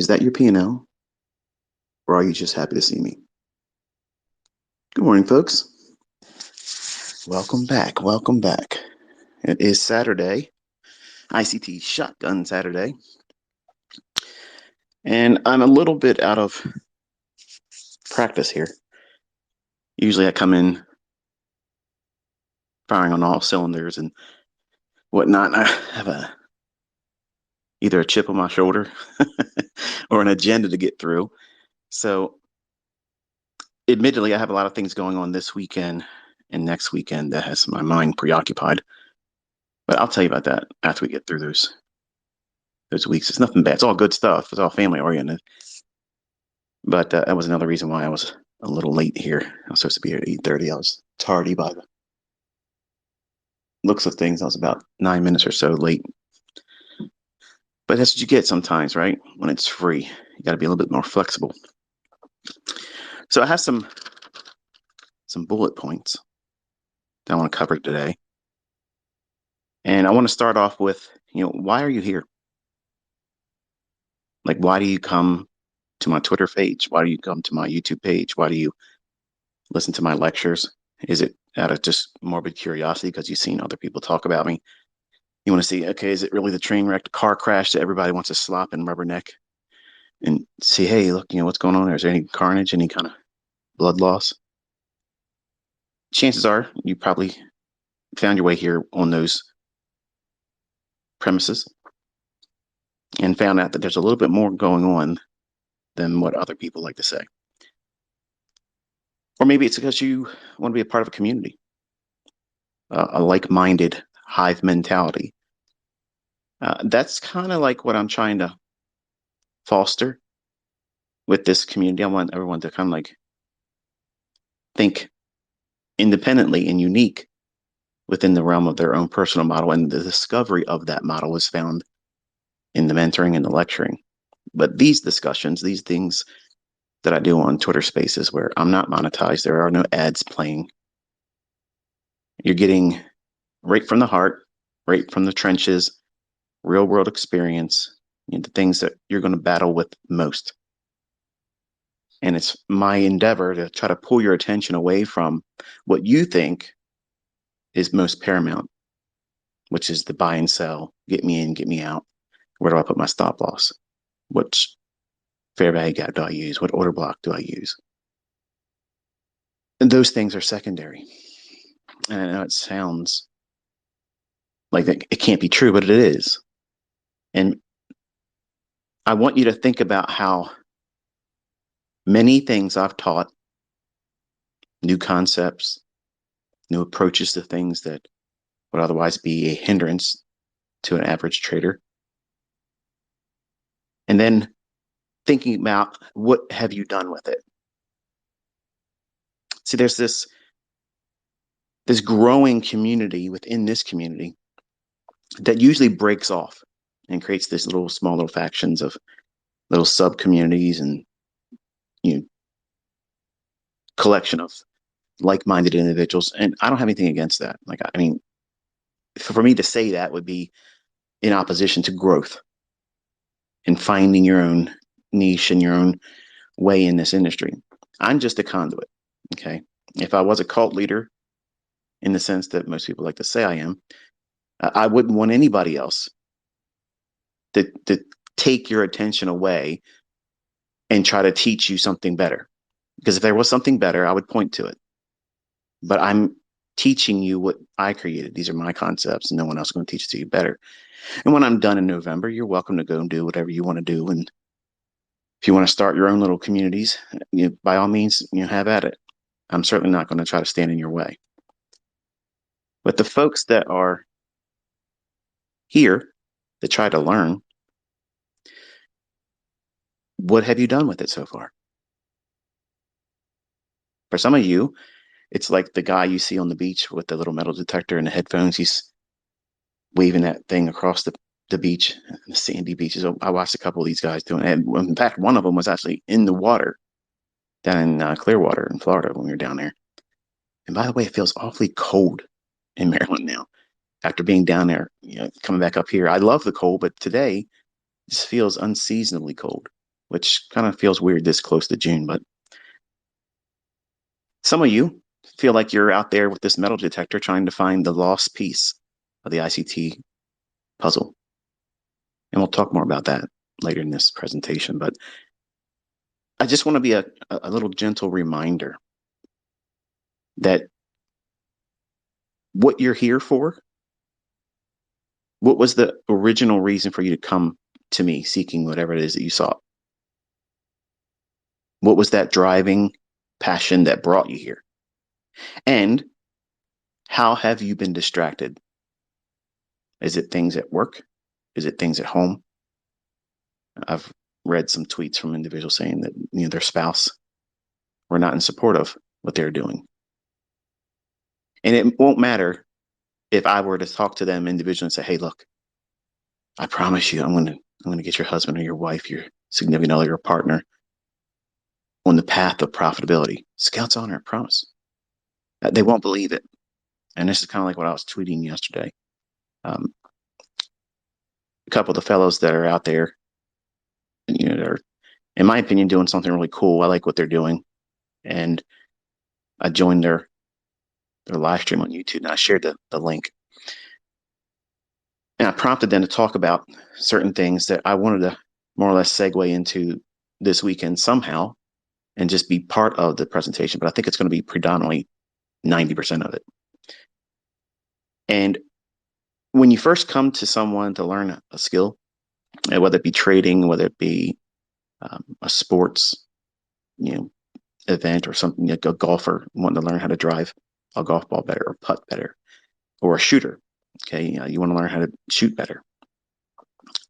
Is that your P&L, or are you just happy to see me? Good morning, folks. Welcome back. Welcome back. It is Saturday, ICT Shotgun Saturday, and I'm a little bit out of practice here. Usually I come in firing on all cylinders and whatnot. I have either a chip on my shoulder or an agenda to get through. So admittedly, I have a lot of things going on this weekend and next weekend that has my mind preoccupied. But I'll tell you about that after we get through those weeks. It's nothing bad. It's all good stuff. It's all family oriented. But that was another reason why I was a little late here. I was supposed to be here at 8:30. I was tardy by the looks of things. I was about 9 minutes or so late. But that's what you get sometimes, right? When it's free, you got to be a little bit more flexible. So I have some bullet points that I want to cover today. And I want to start off with, why are you here? Like, why do you come to my Twitter page? Why do you come to my YouTube page? Why do you listen to my lectures? Is it out of just morbid curiosity because you've seen other people talk about me? You want to see, okay, is it really the train wreck, the car crash that everybody wants to slop and rubberneck and see, hey, look, what's going on there? Is there any carnage, any kind of blood loss? Chances are you probably found your way here on those premises and found out that there's a little bit more going on than what other people like to say. Or maybe it's because you want to be a part of a community, a like-minded hive mentality. That's kind of like what I'm trying to foster with this community. I want everyone to kind of like think independently and unique within the realm of their own personal model. And the discovery of that model is found in the mentoring and the lecturing. But these discussions, these things that I do on Twitter Spaces where I'm not monetized, there are no ads playing. You're getting right from the heart, right from the trenches, real world experience, the things that you're going to battle with most. And it's my endeavor to try to pull your attention away from what you think is most paramount, which is the buy and sell, get me in, get me out. Where do I put my stop loss? Which fair value gap do I use? What order block do I use? And those things are secondary. And I know it sounds like it can't be true, but it is. And I want you to think about how many things I've taught, new concepts, new approaches to things that would otherwise be a hindrance to an average trader. And then thinking about what have you done with it? See, there's this growing community within this community that usually breaks off and creates this small little factions of little sub communities and collection of like-minded individuals. And I don't have anything against that. Like, I mean, for me to say that would be in opposition to growth and finding your own niche and your own way in this industry. I'm just a conduit. Okay. If I was a cult leader, in the sense that most people like to say I am, I wouldn't want anybody else to take your attention away and try to teach you something better. Because if there was something better, I would point to it. But I'm teaching you what I created. These are my concepts, and no one else is going to teach it to you better. And when I'm done in November, you're welcome to go and do whatever you want to do. And if you want to start your own little communities, by all means, have at it. I'm certainly not going to try to stand in your way. But the folks that are here to try to learn, what have you done with it so far? For some of you, it's like the guy you see on the beach with the little metal detector and the headphones. He's waving that thing across the beach, the sandy beaches. I watched a couple of these guys doing it. And in fact, one of them was actually in the water down in Clearwater in Florida when we were down there. And by the way, it feels awfully cold in Maryland now after being down there, coming back up here. I love the cold, but today this feels unseasonably cold. which kind of feels weird this close to June, but some of you feel like you're out there with this metal detector trying to find the lost piece of the ICT puzzle. And we'll talk more about that later in this presentation. But I just want to be a little gentle reminder that what you're here for, what was the original reason for you to come to me seeking whatever it is that you sought? What was that driving passion that brought you here? And how have you been distracted? Is it things at work? Is it things at home? I've read some tweets from individuals saying that their spouse were not in support of what they're doing. And it won't matter if I were to talk to them individually and say, "Hey, look, I promise you, I'm gonna get your husband or your wife, your significant other, your partner on the path of profitability." Scouts honor, I promise. They won't believe it. And this is kind of like what I was tweeting yesterday. A couple of the fellows that are out there, they're, in my opinion, doing something really cool. I like what they're doing. And I joined their live stream on YouTube and I shared the link. And I prompted them to talk about certain things that I wanted to more or less segue into this weekend somehow and just be part of the presentation. But I think it's going to be predominantly 90% of it. And when you first come to someone to learn a skill, whether it be trading, whether it be a sports, event or something, like a golfer wanting to learn how to drive a golf ball better or putt better, or a shooter. Okay, you want to learn how to shoot better,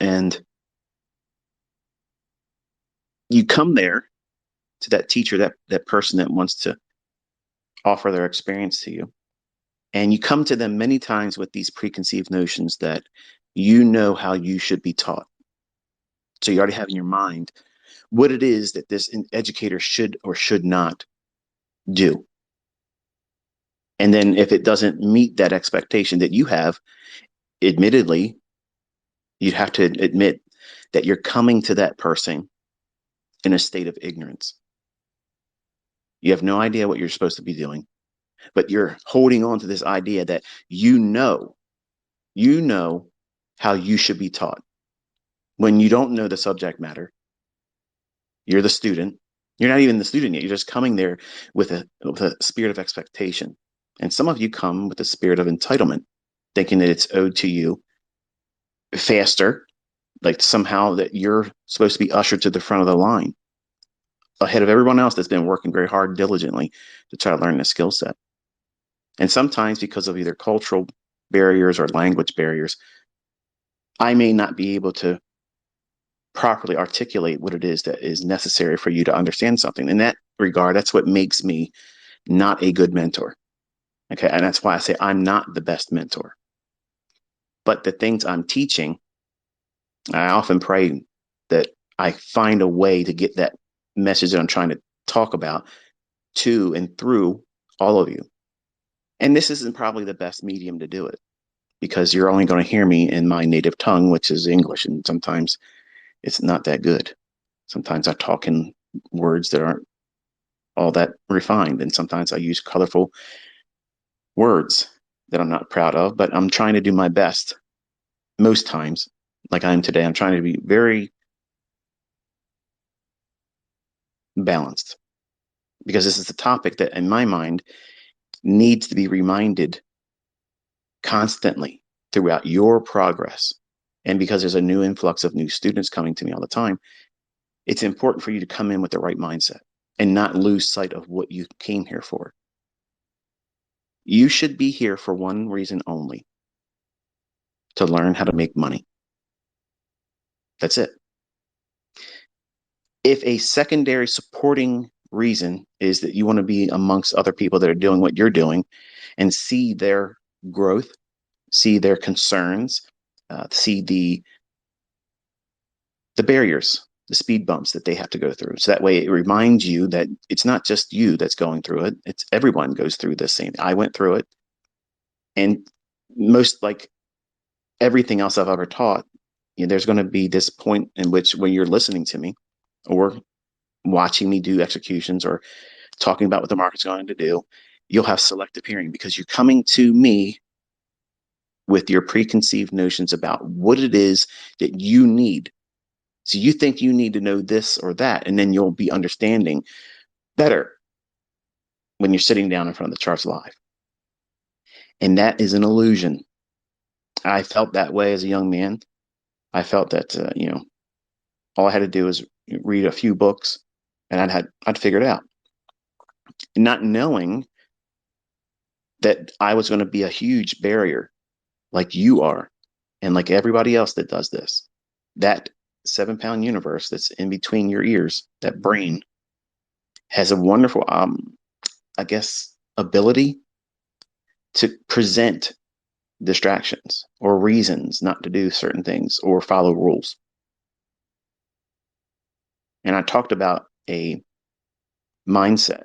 and you come there to that teacher, that person that wants to offer their experience to you, and you come to them many times with these preconceived notions that you know how you should be taught. So you already have in your mind what it is that this educator should or should not do. And then if it doesn't meet that expectation that you have, admittedly, you'd have to admit that you're coming to that person in a state of ignorance. You have no idea what you're supposed to be doing, but you're holding on to this idea that you know how you should be taught. When you don't know the subject matter, you're the student. You're not even the student yet. You're just coming there with a spirit of expectation. And some of you come with a spirit of entitlement, thinking that it's owed to you faster, like somehow that you're supposed to be ushered to the front of the line ahead of everyone else that's been working very hard diligently to try to learn the skill set. And sometimes because of either cultural barriers or language barriers, I may not be able to properly articulate what it is that is necessary for you to understand something. In that regard, that's what makes me not a good mentor. Okay. And that's why I say I'm not the best mentor. But the things I'm teaching, I often pray that I find a way to get that message that I'm trying to talk about to and through all of you. And this isn't probably the best medium to do it because you're only going to hear me in my native tongue, which is English. And sometimes it's not that good. Sometimes I talk in words that aren't all that refined. And sometimes I use colorful words that I'm not proud of, but I'm trying to do my best most times, like I am today. I'm trying to be very balanced because this is a topic that, in my mind, needs to be reminded constantly throughout your progress. And because there's a new influx of new students coming to me all the time, it's important for you to come in with the right mindset and not lose sight of what you came here for. You should be here for one reason only: to learn how to make money. That's it. If a secondary supporting reason is that you want to be amongst other people that are doing what you're doing and see their growth, see their concerns, see the barriers, the speed bumps that they have to go through. So that way it reminds you that it's not just you that's going through it. It's everyone goes through this same. I went through it. And most like everything else I've ever taught, there's going to be this point in which when you're listening to me, or watching me do executions or talking about what the market's going to do, you'll have selective hearing because you're coming to me with your preconceived notions about what it is that you need. So you think you need to know this or that, and then you'll be understanding better when you're sitting down in front of the charts live. And that is an illusion. I felt that way as a young man. I felt that, all I had to do was read a few books and I'd figure it out. Not knowing that I was going to be a huge barrier like you are and like everybody else that does this. That 7 pound universe that's in between your ears, that brain, has a wonderful, I guess, ability to present distractions or reasons not to do certain things or follow rules. And I talked about a mindset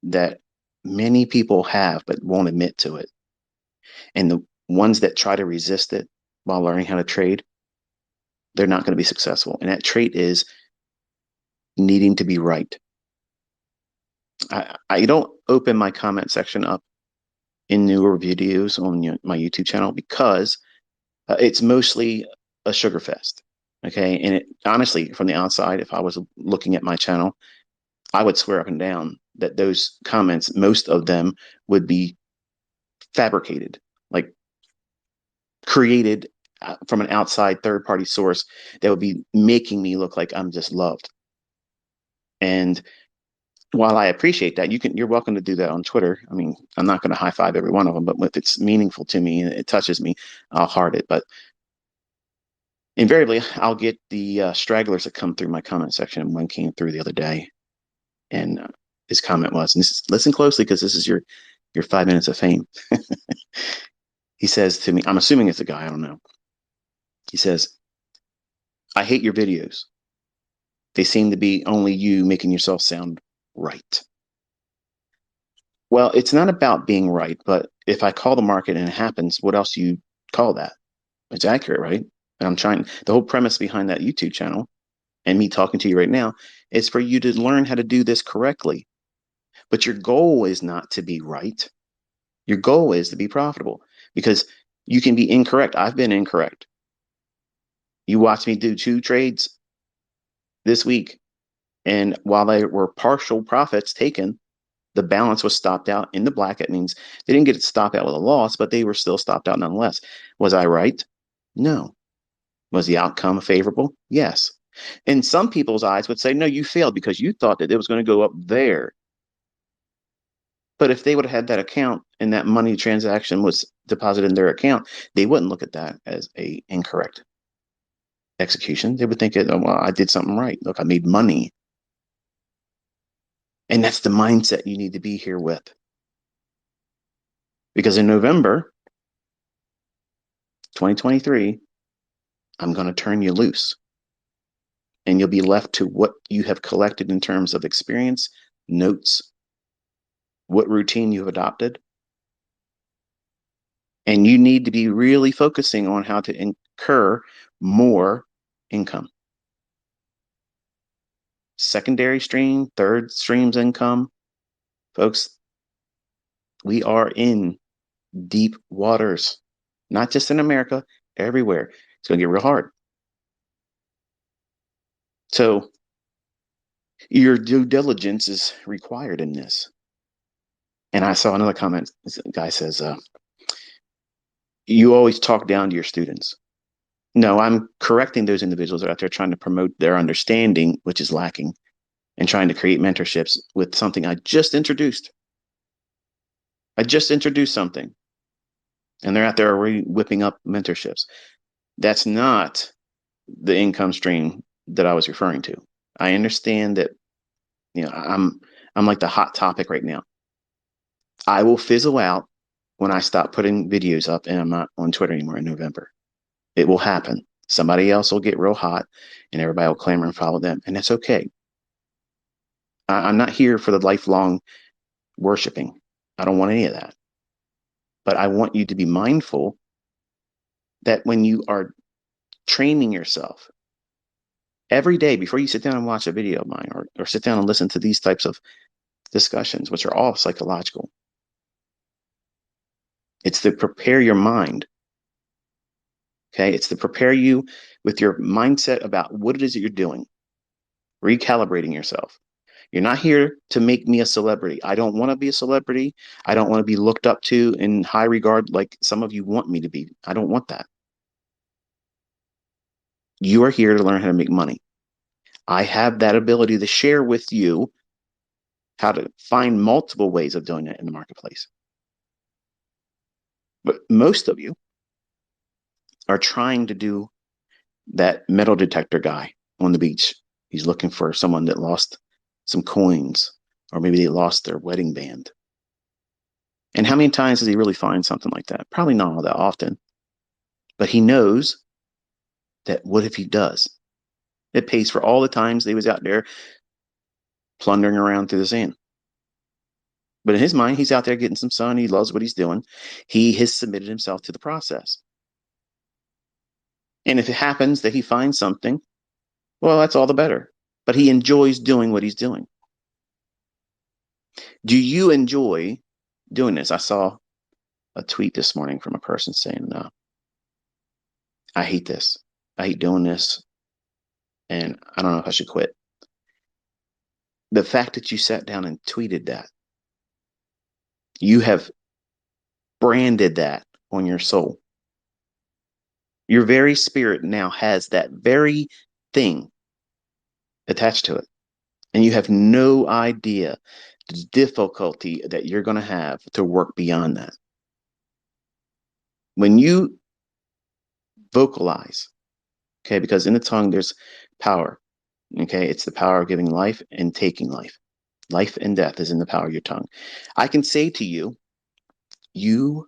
that many people have but won't admit to it. And the ones that try to resist it while learning how to trade, they're not going to be successful. And that trait is needing to be right. I don't open my comment section up in newer videos on my YouTube channel because it's mostly a sugar fest. Okay. And honestly, from the outside, if I was looking at my channel, I would swear up and down that those comments, most of them would be fabricated, like created from an outside third party source that would be making me look like I'm just loved. And while I appreciate that, you're welcome to do that on Twitter. I mean, I'm not going to high five every one of them, but if it's meaningful to me and it touches me, I'll heart it. But invariably, I'll get the stragglers that come through my comment section. And one came through the other day, and his comment was, and listen closely because this is your 5 minutes of fame. He says to me, I'm assuming it's a guy, I don't know. He says, I hate your videos. They seem to be only you making yourself sound right. Well, it's not about being right, but if I call the market and it happens, what else do you call that? It's accurate, right? And the whole premise behind that YouTube channel and me talking to you right now is for you to learn how to do this correctly. But your goal is not to be right. Your goal is to be profitable because you can be incorrect. I've been incorrect. You watched me do 2 trades this week. And while they were partial profits taken, the balance was stopped out in the black. It means they didn't get it stopped out with a loss, but they were still stopped out nonetheless. Was I right? No. Was the outcome favorable? Yes. In some people's eyes would say, no, you failed because you thought that it was going to go up there. But if they would have had that account and that money transaction was deposited in their account, they wouldn't look at that as a incorrect execution. They would think, oh, well, I did something right. Look, I made money. And that's the mindset you need to be here with. Because in November 2023, I'm going to turn you loose. And you'll be left to what you have collected in terms of experience, notes, what routine you've adopted. And you need to be really focusing on how to incur more income. Secondary stream, third streams income. Folks, we are in deep waters, not just in America, everywhere. It's going to get real hard. So your due diligence is required in this. And I saw another comment. This guy says, you always talk down to your students. No, I'm correcting those individuals that are out there trying to promote their understanding, which is lacking, and trying to create mentorships with something I just introduced. I just introduced something, and they're out there already whipping up mentorships. That's not the income stream that I was referring to. I understand that, I'm like the hot topic right now. I will fizzle out when I stop putting videos up and I'm not on Twitter anymore in November. It will happen. Somebody else will get real hot and everybody will clamor and follow them. And that's okay. I'm not here for the lifelong worshiping. I don't want any of that. But I want you to be mindful that when you are training yourself, Every day before you sit down and watch a video of mine or sit down and listen to these types of discussions, which are all psychological, it's to prepare your mind. Okay. It's to prepare you with your mindset about what it is that you're doing, recalibrating yourself. You're not here to make me a celebrity. I don't want to be a celebrity. I don't want to be looked up to in high regard like some of you want me to be. I don't want that. You are here to learn how to make money. I have that ability to share with you how to find multiple ways of doing it in the marketplace. But most of you are trying to do that metal detector guy on the beach. He's looking for someone that lost some coins, or maybe they lost their wedding band. And how many times does he really find something like that? Probably not all that often. But he knows that what if he does? It pays for all the times they was out there plundering around through the sand. But in his mind, he's out there getting some sun. He loves what he's doing. He has submitted himself to the process. And if it happens that he finds something, well, that's all the better. But he enjoys doing what he's doing. Do you enjoy doing this? I saw a tweet this morning from a person saying, I hate this. I hate doing this. And I don't know if I should quit. The fact that you sat down and tweeted that, you have branded that on your soul. Your very spirit now has that very thing attached to it. And you have no idea the difficulty that you're going to have to work beyond that. When you vocalize, okay, because in the tongue there's power, okay, it's the power of giving life and taking life. Life and death is in the power of your tongue. I can say to you, you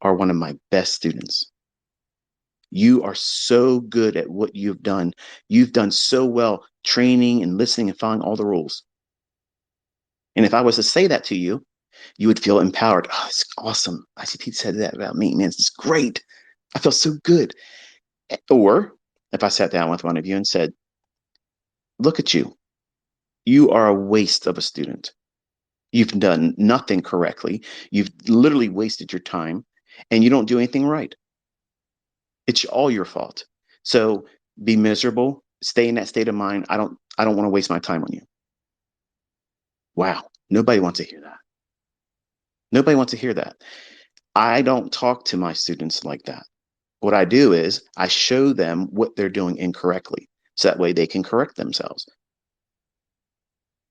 are one of my best students. You are so good at what you've done. You've done so well training and listening and following all the rules. And if I was to say that to you, you would feel empowered. Oh, it's awesome. ICT said that about me. Man, it's great. I feel so good. Or if I sat down with one of you and said, look at you. You are a waste of a student. You've done nothing correctly. You've literally wasted your time and you don't do anything right. It's all your fault. So be miserable, stay in that state of mind. I don't want to waste my time on you. Wow. Nobody wants to hear that. Nobody wants to hear that. I don't talk to my students like that. What I do is I show them what they're doing incorrectly. So that way they can correct themselves.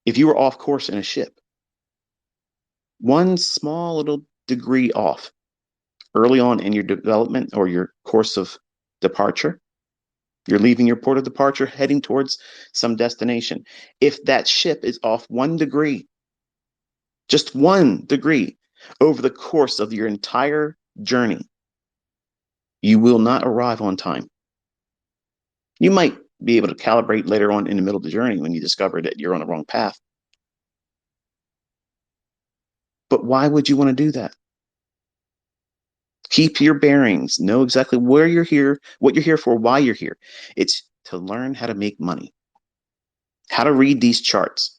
If you were off course in a ship, one small little degree off early on in your development or your course of departure, you're leaving your port of departure, heading towards some destination. If that ship is off 1 degree, just 1 degree over the course of your entire journey, you will not arrive on time. You might be able to calibrate later on in the middle of the journey when you discover that you're on the wrong path. But why would you want to do that? Keep your bearings. Know exactly where you're here, what you're here for, why you're here. It's to learn how to make money, how to read these charts,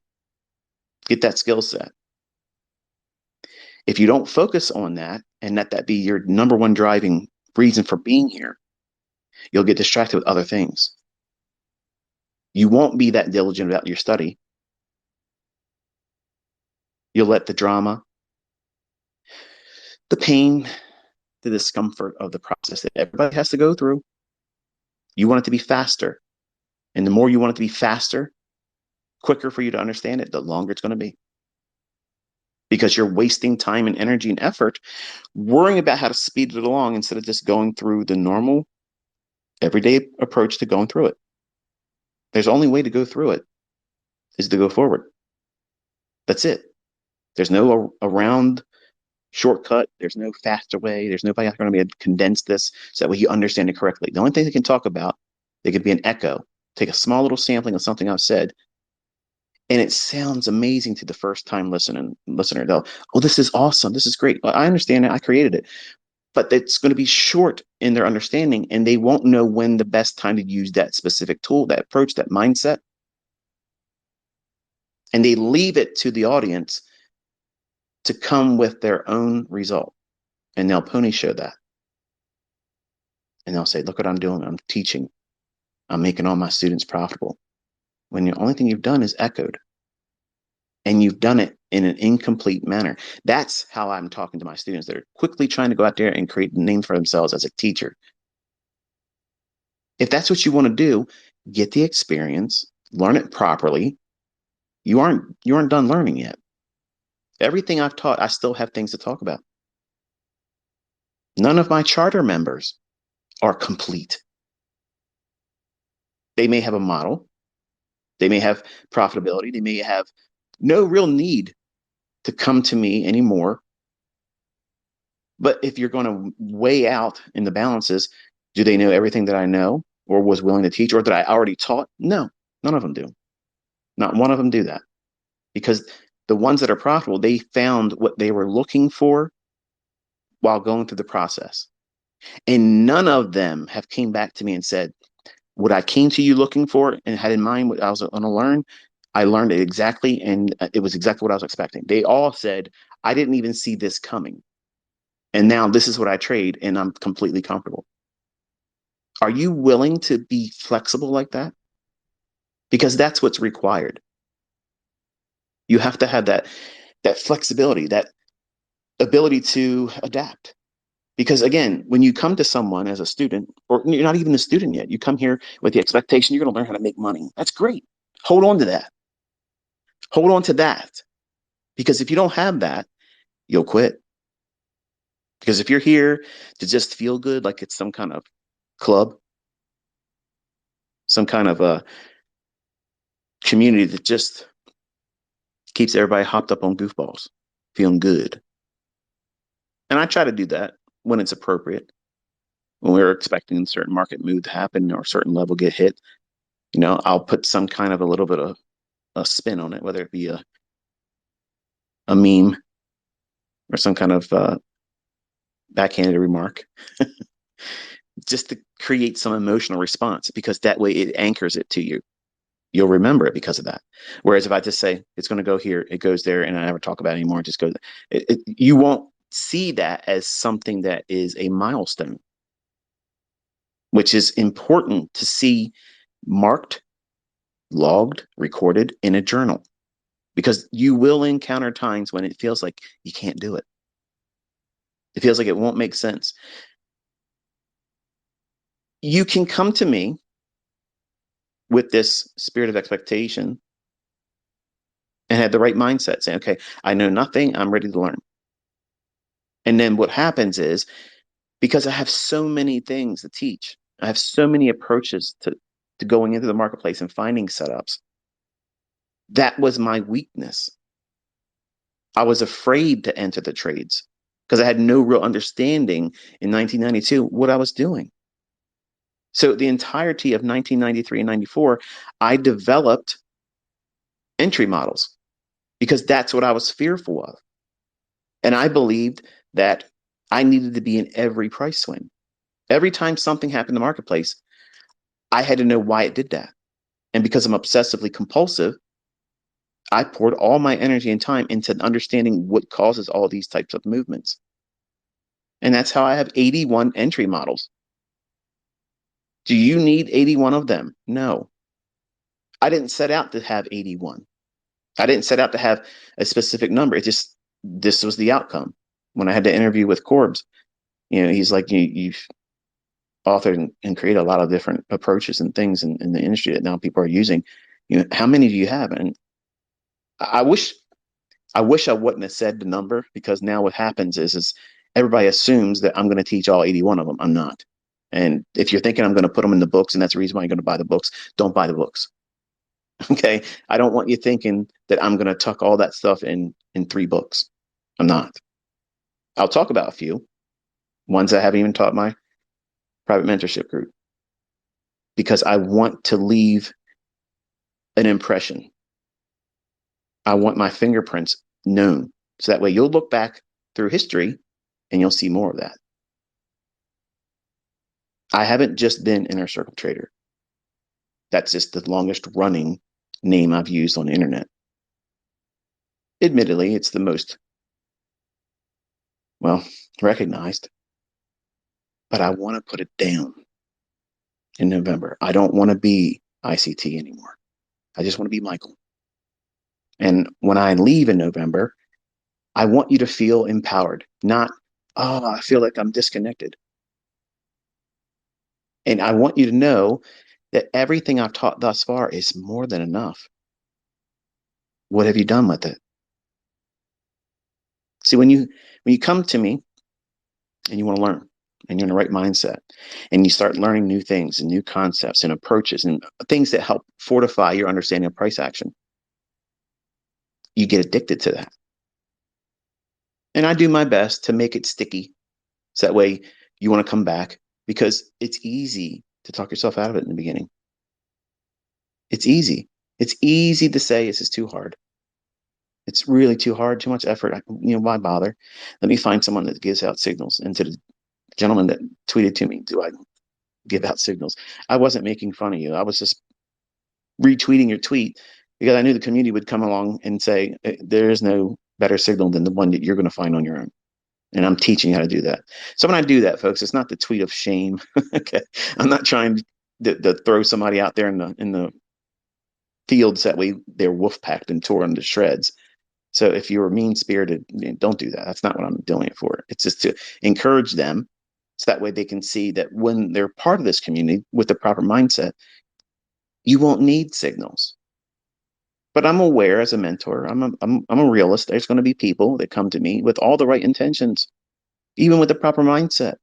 get that skill set. If you don't focus on that and let that be your number one driving reason for being here, you'll get distracted with other things. You won't be that diligent about your study. You'll let the drama, the pain, the discomfort of the process that everybody has to go through. You want it to be faster. And the more you want it to be faster, quicker for you to understand it, the longer it's going to be. Because you're wasting time and energy and effort worrying about how to speed it along instead of just going through the normal, everyday approach to going through it. There's only way to go through it is to go forward. That's it. There's no around shortcut. There's no faster way. There's nobody going to be able to condense this so that way you understand it correctly. The only thing they can talk about, they could be an echo. Take a small little sampling of something I've said, and it sounds amazing to the first time listener. They'll, oh, this is awesome. This is great. Well, I understand it. I created it. but it's going to be short in their understanding, and they won't know when the best time to use that specific tool, that approach, that mindset. And they leave it to the audience to come with their own result. And they'll pony show that. And they'll say, look what I'm doing. I'm teaching. I'm making all my students profitable. When the only thing you've done is echoed. And you've done it in an incomplete manner. That's how I'm talking to my students that are quickly trying to go out there and create a name for themselves as a teacher. If that's what you want to do, get the experience, learn it properly. You aren't done learning yet. Everything I've taught, I still have things to talk about. None of my charter members are complete. They may have a model, they may have profitability, they may have no real need to come to me anymore. But if you're going to weigh out in the balances, do they know everything that I know or was willing to teach or that I already taught? No, none of them do. Not one of them do that. Because the ones that are profitable, they found what they were looking for while going through the process. And none of them have came back to me and said, what I came to you looking for and had in mind what I was going to learn, I learned it exactly, and it was exactly what I was expecting. They all said, I didn't even see this coming. And now this is what I trade, and I'm completely comfortable. Are you willing to be flexible like that? Because that's what's required. You have to have that flexibility, that ability to adapt. Because again, when you come to someone as a student, or you're not even a student yet, you come here with the expectation you're going to learn how to make money. That's great. Hold on to that. Hold on to that. Because if you don't have that, you'll quit. Because if you're here to just feel good, like it's some kind of club, some kind of a community that just keeps everybody hopped up on goofballs, feeling good. And I try to do that when it's appropriate. When we're expecting a certain market move to happen or a certain level get hit, I'll put some kind of a little bit of a spin on it, whether it be a meme or some kind of backhanded remark, just to create some emotional response, because that way it anchors it to you. You'll remember it because of that. Whereas if I just say it's going to go here, it goes there, and I never talk about it anymore, it just goes, you won't see that as something that is a milestone, which is important to see marked, logged, recorded in a journal, because you will encounter times when it feels like you can't do it. It feels like it won't make sense. You can come to me with this spirit of expectation and have the right mindset, saying, okay, I know nothing, I'm ready to learn. And then what happens is, because I have so many things to teach, I have so many approaches to going into the marketplace and finding setups. That was my weakness. I was afraid to enter the trades because I had no real understanding in 1992 what I was doing. So the entirety of 1993 and 94, I developed entry models because that's what I was fearful of. And I believed that I needed to be in every price swing. Every time something happened in the marketplace, I had to know why it did that. And because I'm obsessively compulsive, I poured all my energy and time into understanding what causes all these types of movements. And that's how I have 81 entry models. Do you need 81 of them? No. I didn't set out to have 81. I didn't set out to have a specific number. This was the outcome. When I had to interview with Corbs, he's like, you've authored and created a lot of different approaches and things in the industry that now people are using. How many do you have? And I wish I wouldn't have said the number, because now what happens is everybody assumes that I'm going to teach all 81 of them. I'm not. And if you're thinking I'm going to put them in the books and that's the reason why you're going to buy the books, don't buy the books. Okay. I don't want you thinking that I'm going to tuck all that stuff in 3 books. I'm not. I'll talk about a few ones I haven't even taught my private mentorship group, because I want to leave an impression. I want my fingerprints known. So that way you'll look back through history and you'll see more of that. I haven't just been Inner Circle Trader. That's just the longest running name I've used on the internet. Admittedly, it's the most, well, recognized, but I want to put it down in November. I don't want to be ICT anymore. I just want to be Michael. And when I leave in November, I want you to feel empowered, not, oh, I feel like I'm disconnected. And I want you to know that everything I've taught thus far is more than enough. What have you done with it? See, when you come to me and you want to learn and you're in the right mindset and you start learning new things and new concepts and approaches and things that help fortify your understanding of price action, you get addicted to that. And I do my best to make it sticky. So that way you want to come back because it's easy to talk yourself out of it in the beginning. It's easy. It's easy to say this is too hard. It's really too hard, too much effort. Why bother? Let me find someone that gives out signals. And to the gentleman that tweeted to me, do I give out signals? I wasn't making fun of you. I was just retweeting your tweet because I knew the community would come along and say, there is no better signal than the one that you're going to find on your own. And I'm teaching you how to do that. So when I do that, folks, it's not the tweet of shame. Okay. I'm not trying to throw somebody out there in the fields that way they're wolf packed and torn to shreds. So if you're mean spirited, don't do that. That's not what I'm doing it for. It's just to encourage them so that way they can see that when they're part of this community with the proper mindset, you won't need signals. But I'm aware as a mentor, I'm a realist. There's going to be people that come to me with all the right intentions, even with the proper mindset.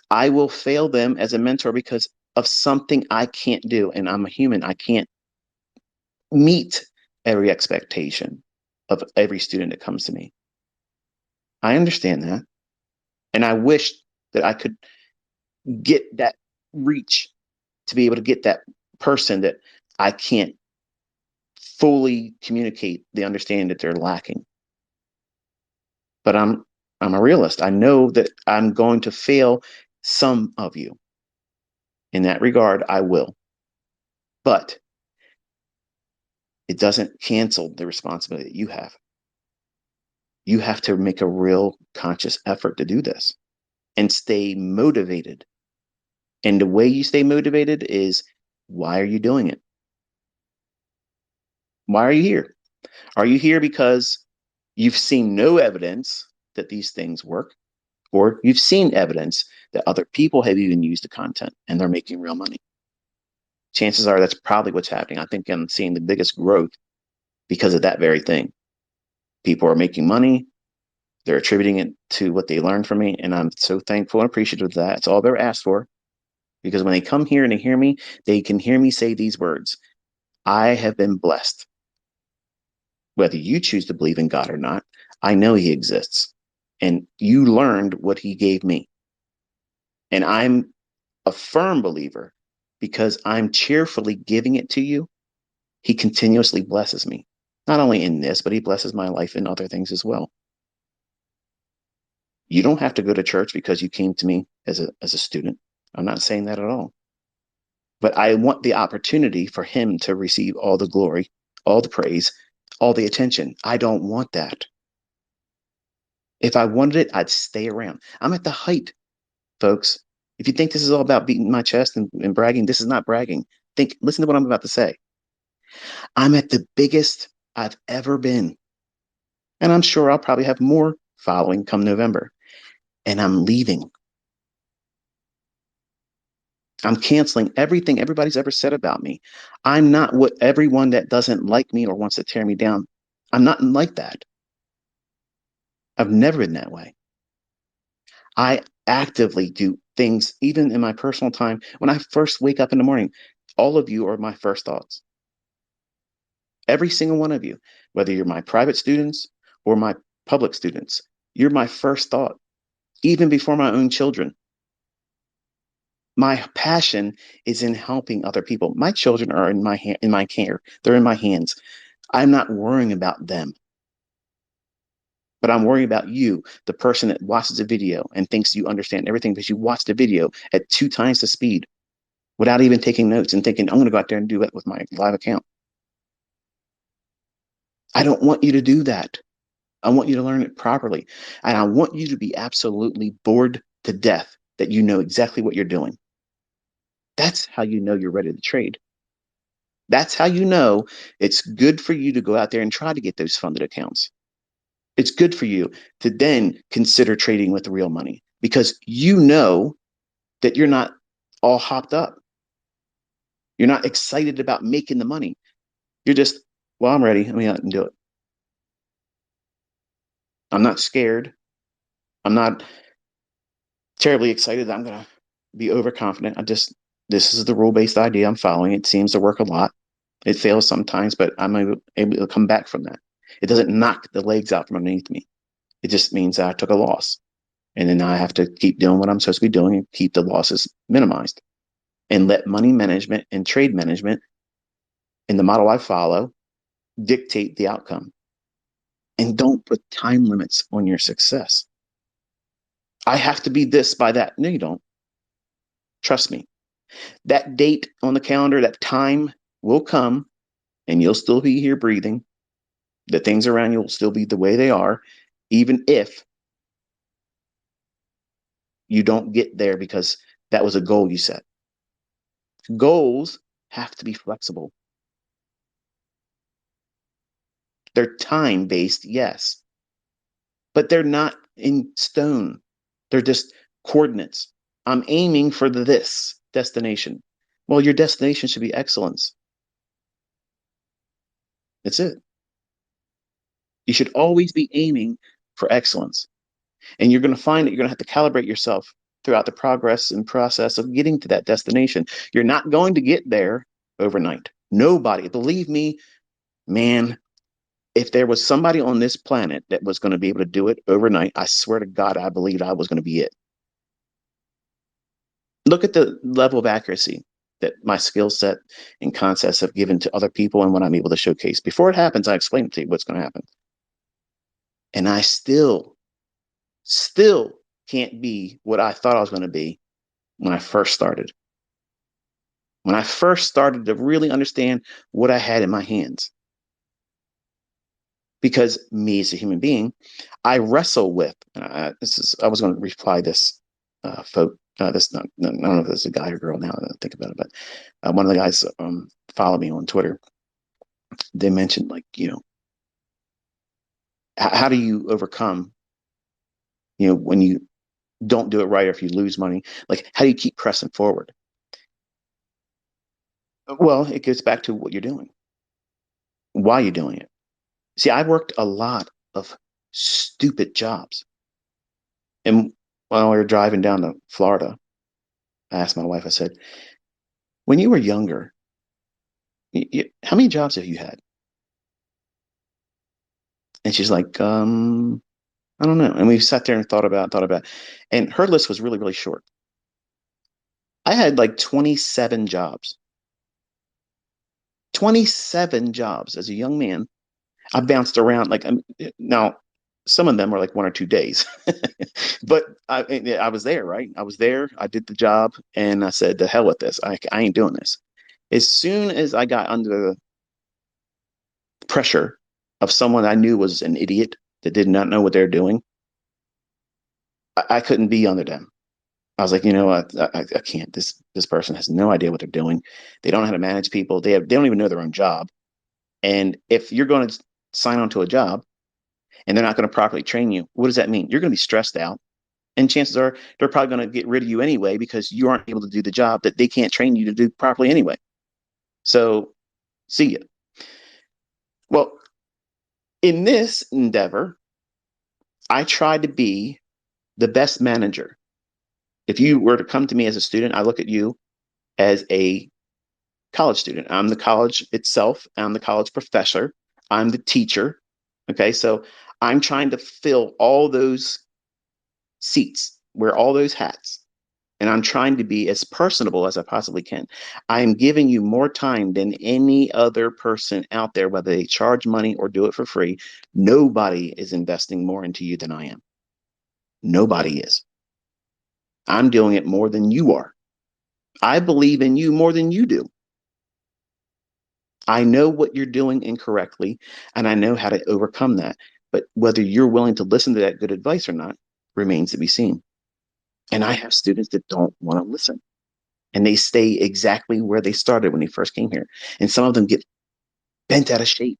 I will fail them as a mentor because of something I can't do. And I'm a human. I can't meet every expectation of every student that comes to me. I understand that. And I wish that I could get that reach to be able to get that person that I can't fully communicate the understanding that they're lacking. But I'm a realist. I know that I'm going to fail some of you. In that regard, I will. But it doesn't cancel the responsibility that you have. You have to make a real conscious effort to do this and stay motivated. And the way you stay motivated is, why are you doing it? Why are you here? Are you here because you've seen no evidence that these things work, or you've seen evidence that other people have even used the content and they're making real money? Chances are that's probably what's happening. I think I'm seeing the biggest growth because of that very thing. People are making money. They're attributing it to what they learned from me. And I'm so thankful and appreciative of that. It's all they're asked for. Because when they come here and they hear me, they can hear me say these words: I have been blessed. Whether you choose to believe in God or not, I know He exists. And you learned what He gave me. And I'm a firm believer because I'm cheerfully giving it to you. He continuously blesses me, not only in this, but He blesses my life in other things as well. You don't have to go to church because you came to me as a student. I'm not saying that at all. But I want the opportunity for him to receive all the glory, all the praise, all the attention. I don't want that. If I wanted it, I'd stay around. I'm at the height, folks. If you think this is all about beating my chest and bragging, this is not bragging. Listen to what I'm about to say. I'm at the biggest I've ever been. And I'm sure I'll probably have more following come November. And I'm leaving. I'm canceling everything everybody's ever said about me. I'm not what everyone that doesn't like me or wants to tear me down. I'm not like that. I've never been that way. I actively do things, even in my personal time. When I first wake up in the morning, all of you are my first thoughts. Every single one of you, whether you're my private students or my public students, you're my first thought, even before my own children. My passion is in helping other people. My children are in my care. They're in my hands. I'm not worrying about them. But I'm worried about you, the person that watches a video and thinks you understand everything because you watched a video at 2 times the speed without even taking notes and thinking, I'm going to go out there and do it with my live account. I don't want you to do that. I want you to learn it properly. And I want you to be absolutely bored to death that you know exactly what you're doing. That's how you know you're ready to trade. That's how you know it's good for you to go out there and try to get those funded accounts. It's good for you to then consider trading with the real money because you know that you're not all hopped up. You're not excited about making the money. You're just, well, I'm ready. Let me out and do it. I'm not scared. I'm not terribly excited that I'm going to be overconfident. This is the rule based idea I'm following. It seems to work a lot. It fails sometimes, but I'm able to come back from that. It doesn't knock the legs out from underneath me. It just means that I took a loss. And then I have to keep doing what I'm supposed to be doing and keep the losses minimized and let money management and trade management in the model I follow dictate the outcome. And don't put time limits on your success. I have to be this by that. No, you don't. Trust me. That date on the calendar, that time will come and you'll still be here breathing. The things around you will still be the way they are, even if you don't get there because that was a goal you set. Goals have to be flexible. They're time based, yes, but they're not in stone. They're just coordinates. I'm aiming for this destination. Well, your destination should be excellence. That's it. You should always be aiming for excellence. And you're going to find that you're going to have to calibrate yourself throughout the progress and process of getting to that destination. You're not going to get there overnight. Nobody, believe me, man, if there was somebody on this planet that was going to be able to do it overnight, I swear to God, I believed I was going to be it. Look at the level of accuracy that my skill set and concepts have given to other people and what I'm able to showcase. Before it happens, I explain to you what's going to happen. And I still can't be what I thought I was going to be when I first started. When I first started to really understand what I had in my hands. Because me as a human being, I wrestle with, I was going to reply this, this, not, I don't know if it's a guy or girl now that I think about it, but one of the guys follow me on Twitter. They mentioned like, how do you overcome, when you don't do it right or if you lose money, like how do you keep pressing forward? Well, it gets back to what you're doing. Why you're doing it. See, I worked a lot of stupid jobs. And while we were driving down to Florida, I asked my wife, I said, when you were younger, how many jobs have you had? And she's like, I don't know. And we sat there and thought about, and her list was really, really short. I had like 27 jobs. 27 jobs as a young man. I bounced around like now some of them were like 1 or 2 days, but I was there, right? I was there. I did the job and I said, the hell with this. I ain't doing this. As soon as I got under the pressure of someone I knew was an idiot that did not know what they're doing, I couldn't be under them. I was like, I can't. This person has no idea what they're doing. They don't know how to manage people. They don't even know their own job. And if you're going to sign on to a job and they're not going to properly train you, what does that mean? You're going to be stressed out. And chances are they're probably going to get rid of you anyway because you aren't able to do the job that they can't train you to do properly anyway. So, see ya. Well, in this endeavor, I tried to be the best manager. If you were to come to me as a student, I look at you as a college student. I'm the college itself. I'm the college professor. I'm the teacher. Okay. So I'm trying to fill all those seats, wear all those hats. And I'm trying to be as personable as I possibly can. I am giving you more time than any other person out there, whether they charge money or do it for free. Nobody is investing more into you than I am. Nobody is. I'm doing it more than you are. I believe in you more than you do. I know what you're doing incorrectly, and I know how to overcome that. But whether you're willing to listen to that good advice or not remains to be seen. And I have students that don't want to listen, and they stay exactly where they started when they first came here. And some of them get bent out of shape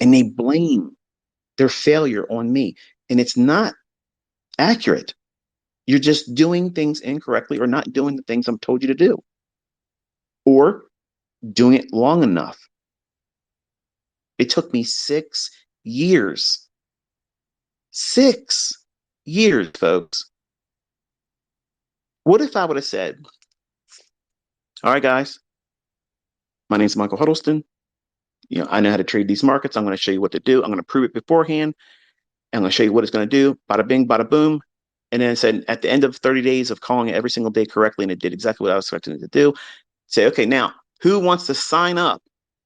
and they blame their failure on me. And it's not accurate. You're just doing things incorrectly or not doing the things I'm told you to do or doing it long enough. It took me 6 years. 6 years, folks. What if I would have said, all right, guys, my name's Michael Huddleston. I know how to trade these markets. I'm going to show you what to do. I'm going to prove it beforehand. I'm going to show you what it's going to do. Bada bing, bada boom. And then it said at the end of 30 days of calling it every single day correctly, and it did exactly what I was expecting it to do, say, okay, now who wants to sign up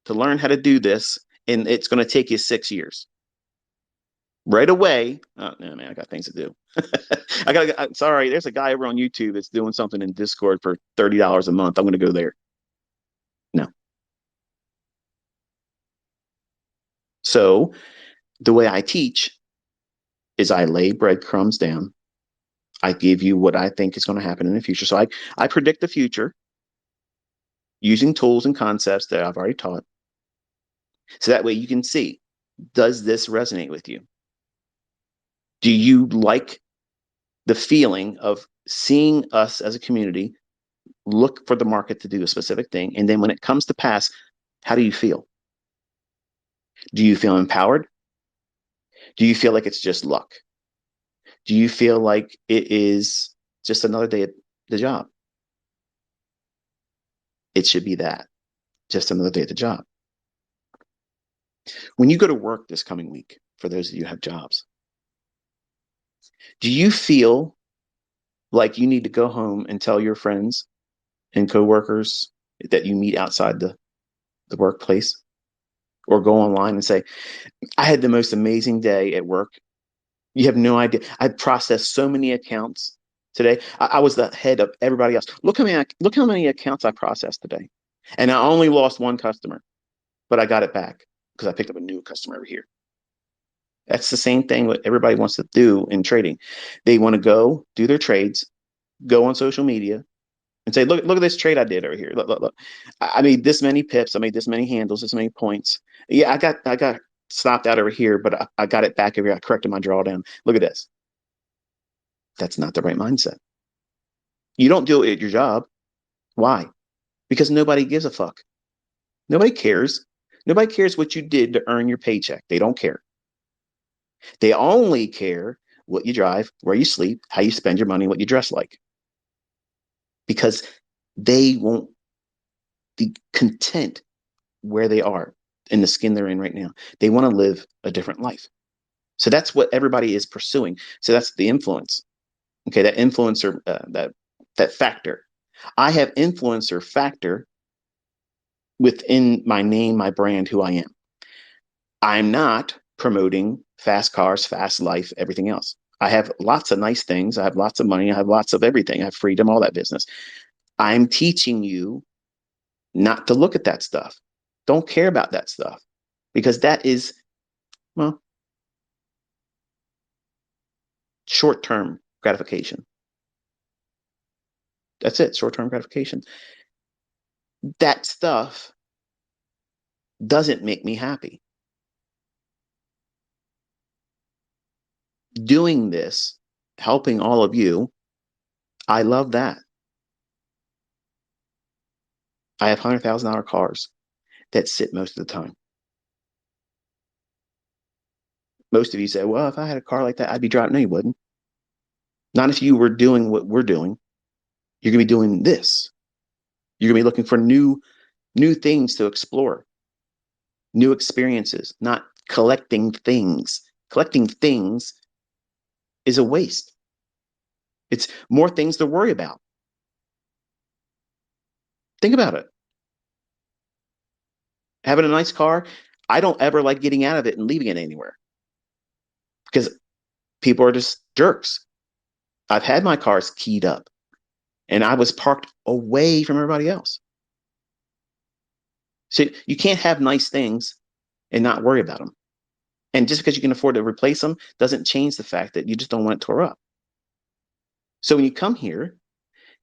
to learn how to do this? And it's going to take you 6 years. Right away. Oh, no, man, I got things to do. I'm sorry. There's a guy over on YouTube that's doing something in Discord for $30 a month. I'm going to go there. No. So the way I teach is I lay breadcrumbs down. I give you what I think is going to happen in the future. So I predict the future using tools and concepts that I've already taught. So that way you can see, does this resonate with you? Do you like the feeling of seeing us as a community look for the market to do a specific thing? And then when it comes to pass, how do you feel? Do you feel empowered? Do you feel like it's just luck? Do you feel like it is just another day at the job? It should be that, just another day at the job. When you go to work this coming week, for those of you who have jobs, do you feel like you need to go home and tell your friends and coworkers that you meet outside the workplace, or go online and say, I had the most amazing day at work? You have no idea. I processed so many accounts today. I was the head of everybody else. Look how many accounts I processed today. And I only lost one customer, but I got it back because I picked up a new customer over here. That's the same thing what everybody wants to do in trading. They want to go do their trades, go on social media, and say, look at this trade I did over here. Look. I made this many pips. I made this many handles, this many points. Yeah, I got stopped out over here, but I got it back over here. I corrected my drawdown. Look at this. That's not the right mindset. You don't do it at your job. Why? Because nobody gives a fuck. Nobody cares. Nobody cares what you did to earn your paycheck. They don't care. They only care what you drive, where you sleep, how you spend your money, what you dress like. Because they won't be content where they are in the skin they're in right now. They want to live a different life. So that's what everybody is pursuing. So that's the influence. Okay, that influencer, that factor. I have influencer factor within my name, my brand, who I am. I'm not promoting fast cars, fast life, everything else. I have lots of nice things. I have lots of money. I have lots of everything. I have freedom, all that business. I'm teaching you not to look at that stuff. Don't care about that stuff because that is, well, short term gratification. That's it, short term gratification. That stuff doesn't make me happy. Doing this, helping all of you, I love that. I have $100,000 cars that sit most of the time. Most of you say, well, if I had a car like that, I'd be driving. No, you wouldn't. Not if you were doing what we're doing. You're going to be doing this. You're going to be looking for new things to explore, new experiences, not collecting things. Collecting things is a waste. It's more things to worry about. Think about it. Having a nice car, I don't ever like getting out of it and leaving it anywhere because people are just jerks. I've had my cars keyed up and I was parked away from everybody else. So you can't have nice things and not worry about them. And just because you can afford to replace them doesn't change the fact that you just don't want it tore up. So when you come here,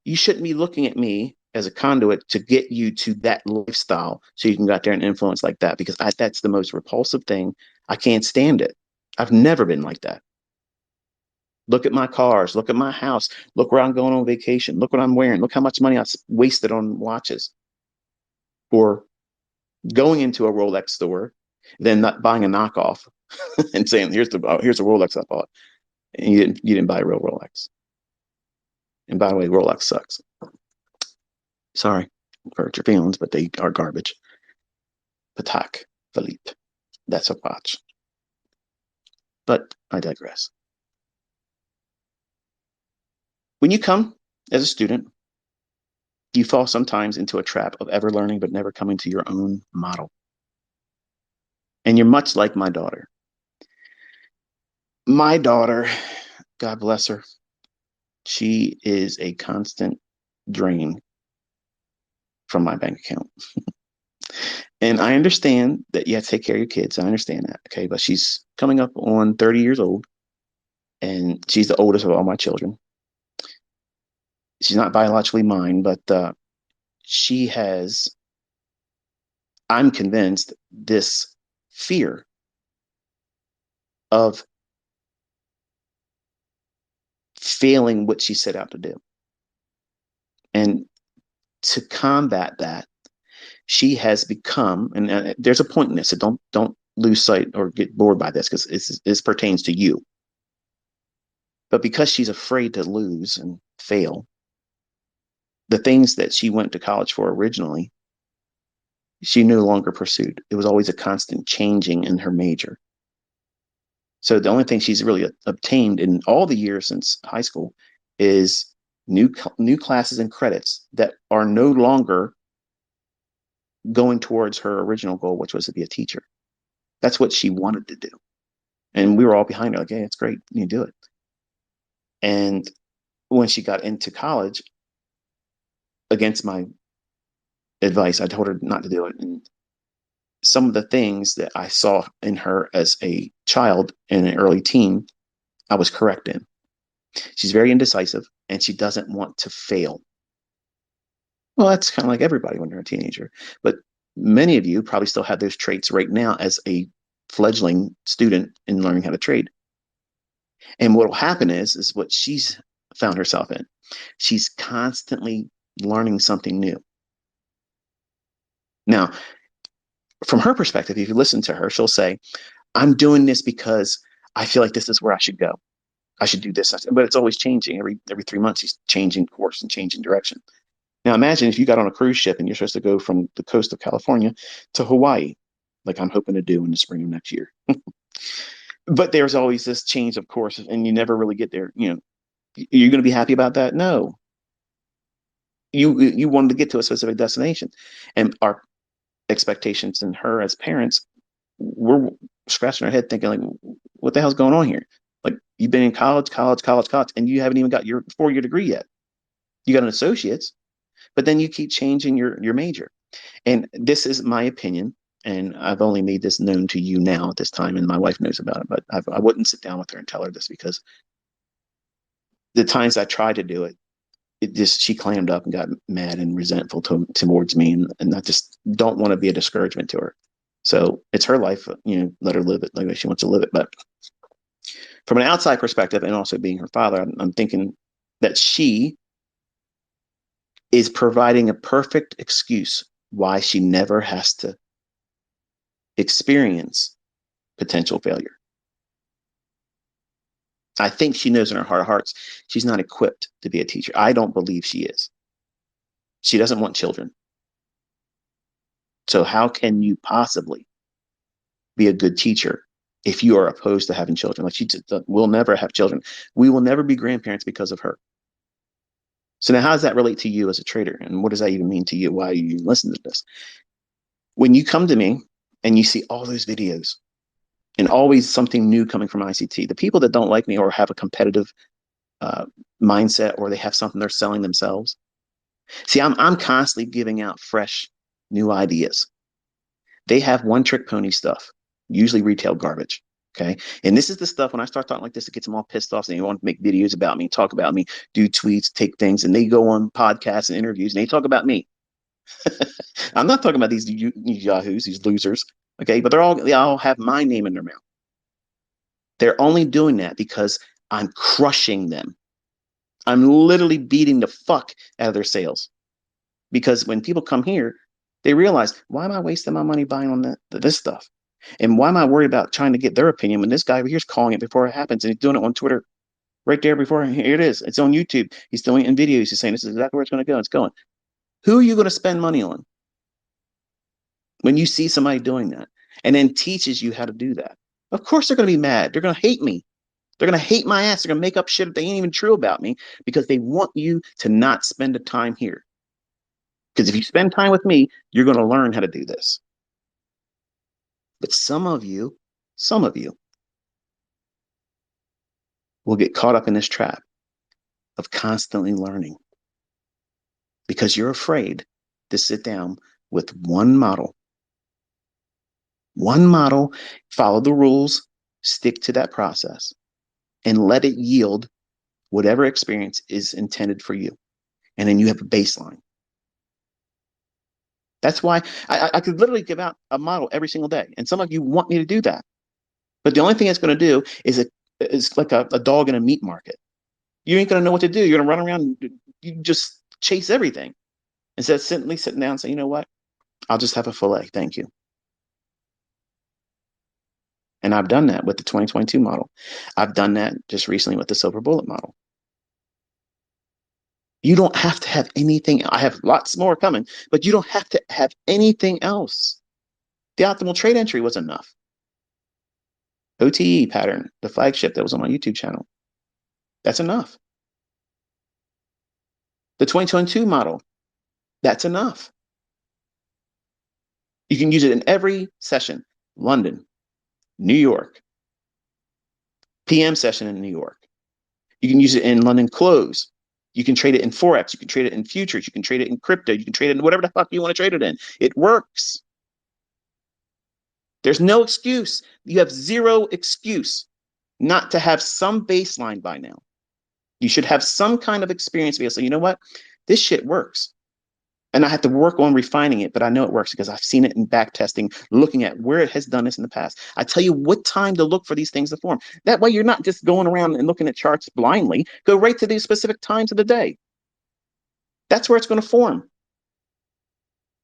you shouldn't be looking at me as a conduit to get you to that lifestyle so you can go out there and influence like that because that's the most repulsive thing. I can't stand it. I've never been like that. Look at my cars. Look at my house. Look where I'm going on vacation. Look what I'm wearing. Look how much money I wasted on watches or going into a Rolex store, then not buying a knockoff and saying, here's a Rolex I bought. And you didn't buy a real Rolex. And by the way, Rolex sucks. Sorry for hurt your feelings, but they are garbage. Patek Philippe. That's a watch. But I digress. When you come as a student, you fall sometimes into a trap of ever learning but never coming to your own model. And you're much like my daughter. My daughter, God bless her, she is a constant drain from my bank account. And I understand that you have to take care of your kids. I understand that. Okay. But she's coming up on 30 years old and she's the oldest of all my children. She's not biologically mine, but she has, I'm convinced, this fear of failing what she set out to do. And to combat that, she has become, and there's a point in this, so don't lose sight or get bored by this because this pertains to you. But because she's afraid to lose and fail, the things that she went to college for originally, she no longer pursued. It was always a constant changing in her major. So the only thing she's really obtained in all the years since high school is new classes and credits that are no longer going towards her original goal, which was to be a teacher. That's what she wanted to do. And we were all behind her, like, hey, it's great, you do it. And when she got into college, against my advice, I told her not to do it. And some of the things that I saw in her as a child and an early teen, I was correct in. She's very indecisive and she doesn't want to fail. Well, that's kind of like everybody when you're a teenager. But many of you probably still have those traits right now as a fledgling student in learning how to trade. And what will happen is what she's found herself in. She's constantly learning something new. Now, from her perspective, if you listen to her, she'll say, I'm doing this because I feel like this is where I should go. I should do this. But it's always changing. Every 3 months, she's changing course and changing direction. Now, imagine if you got on a cruise ship and you're supposed to go from the coast of California to Hawaii, like I'm hoping to do in the spring of next year. But there's always this change of course, and you never really get there. You're going to be happy about that? No. You wanted to get to a specific destination, and our expectations and her as parents, we're scratching our head thinking like, what the hell's going on here? Like you've been in college, and you haven't even got your 4-year degree yet. You got an associate's, but then you keep changing your major. And this is my opinion, and I've only made this known to you now at this time, and my wife knows about it. But I wouldn't sit down with her and tell her this because the times I tried to do it, she clammed up and got mad and resentful towards me, and I just don't want to be a discouragement to her. So it's her life, let her live it like she wants to live it. But from an outside perspective, and also being her father, I'm thinking that she is providing a perfect excuse why she never has to experience potential failure. I think she knows in her heart of hearts she's not equipped to be a teacher. I don't believe she is. She doesn't want children. So how can you possibly be a good teacher if you are opposed to having children? Like she just will never have children. We will never be grandparents because of her. So now how does that relate to you as a trader? And what does that even mean to you? Why you listen to this? When you come to me and you see all those videos and always something new coming from ICT, the people that don't like me or have a competitive uh, mindset, or they have something they're selling themselves. See, I'm constantly giving out fresh new ideas. They have one trick pony stuff, usually retail garbage. Okay. And this is the stuff when I start talking like this, it gets them all pissed off and they want to make videos about me, talk about me, do tweets, take things, and they go on podcasts and interviews and they talk about me. I'm not talking about these yahoos, these losers. Okay. But they all have my name in their mouth. They're only doing that because I'm crushing them. I'm literally beating the fuck out of their sales. Because when people come here, they realize, why am I wasting my money buying on this stuff? And why am I worried about trying to get their opinion when this guy over here is calling it before it happens and he's doing it on Twitter right there before here it is. It's on YouTube. He's doing it in videos. He's saying this is exactly where it's going to go. It's going. Who are you going to spend money on when you see somebody doing that and then teaches you how to do that? Of course they're going to be mad. They're going to hate me. They're going to hate my ass. They're going to make up shit that ain't even true about me because they want you to not spend the time here. Because if you spend time with me, you're going to learn how to do this. But some of you will get caught up in this trap of constantly learning because you're afraid to sit down with one model, follow the rules, stick to that process, and let it yield whatever experience is intended for you. And then you have a baseline. That's why I could literally give out a model every single day. And some of you want me to do that. But the only thing it's going to do is like a dog in a meat market. You ain't going to know what to do. You're going to run around and you just chase everything instead of sitting down and say, you know what? I'll just have a fillet. Thank you. And I've done that with the 2022 model. I've done that just recently with the silver bullet model. You don't have to have anything. I have lots more coming, but you don't have to have anything else. The optimal trade entry was enough. OTE pattern, the flagship that was on my YouTube channel. That's enough. The 2022 model, that's enough. You can use it in every session. London, New York, PM session in New York. You can use it in London close. You can trade it in Forex. You can trade it in futures. You can trade it in crypto. You can trade it in whatever the fuck you want to trade it in. It works. There's no excuse. You have zero excuse not to have some baseline by now. You should have some kind of experience to be able to say, you know what? This shit works. And I have to work on refining it, but I know it works because I've seen it in back testing, looking at where it has done this in the past. I tell you what time to look for these things to form. That way you're not just going around and looking at charts blindly. Go right to these specific times of the day. That's where it's going to form.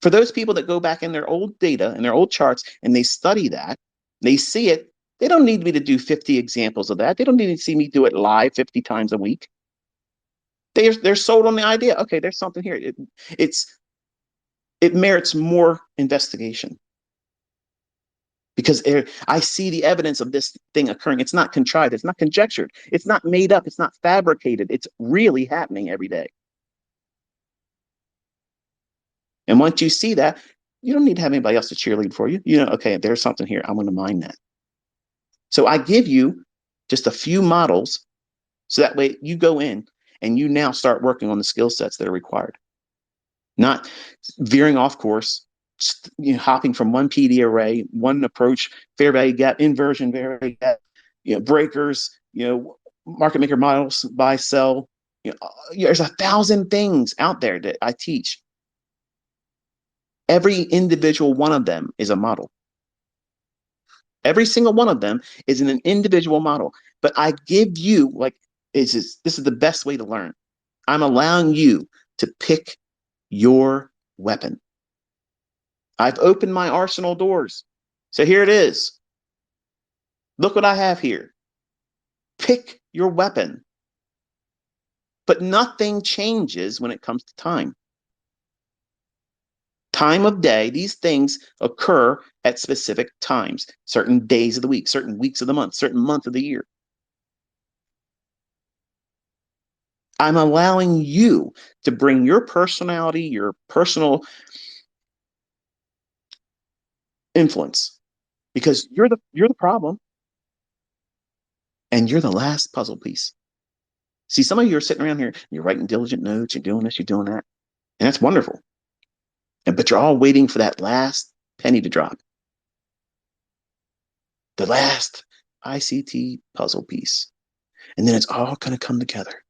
For those people that go back in their old data and their old charts and they study that, they see it, they don't need me to do 50 examples of that. They don't need to see me do it live 50 times a week. They're sold on the idea. Okay, there's something here. It merits more investigation because I see the evidence of this thing occurring. It's not contrived. It's not conjectured. It's not made up. It's not fabricated. It's really happening every day. And once you see that, you don't need to have anybody else to cheerlead for you. You know, okay, there's something here. I'm going to mine that. So I give you just a few models so that way you go in and you now start working on the skill sets that are required, not veering off course, hopping from one PD array, one approach, fair value gap, inversion value gap, breakers, market maker models, buy, sell. There's 1,000 things out there that I teach. Every individual one of them is a model. Every single one of them is in an individual model. But I give you, this is the best way to learn. I'm allowing you to pick your weapon. I've opened my arsenal doors. So here it is. Look what I have here. Pick your weapon. But nothing changes when it comes to time. Time of day, these things occur at specific times, certain days of the week, certain weeks of the month, certain month of the year. I'm allowing you to bring your personality, your personal influence, because you're the problem and you're the last puzzle piece. See, some of you are sitting around here, you're writing diligent notes, you're doing this, you're doing that, and that's wonderful. But you're all waiting for that last penny to drop, the last ICT puzzle piece. And then it's all going to come together.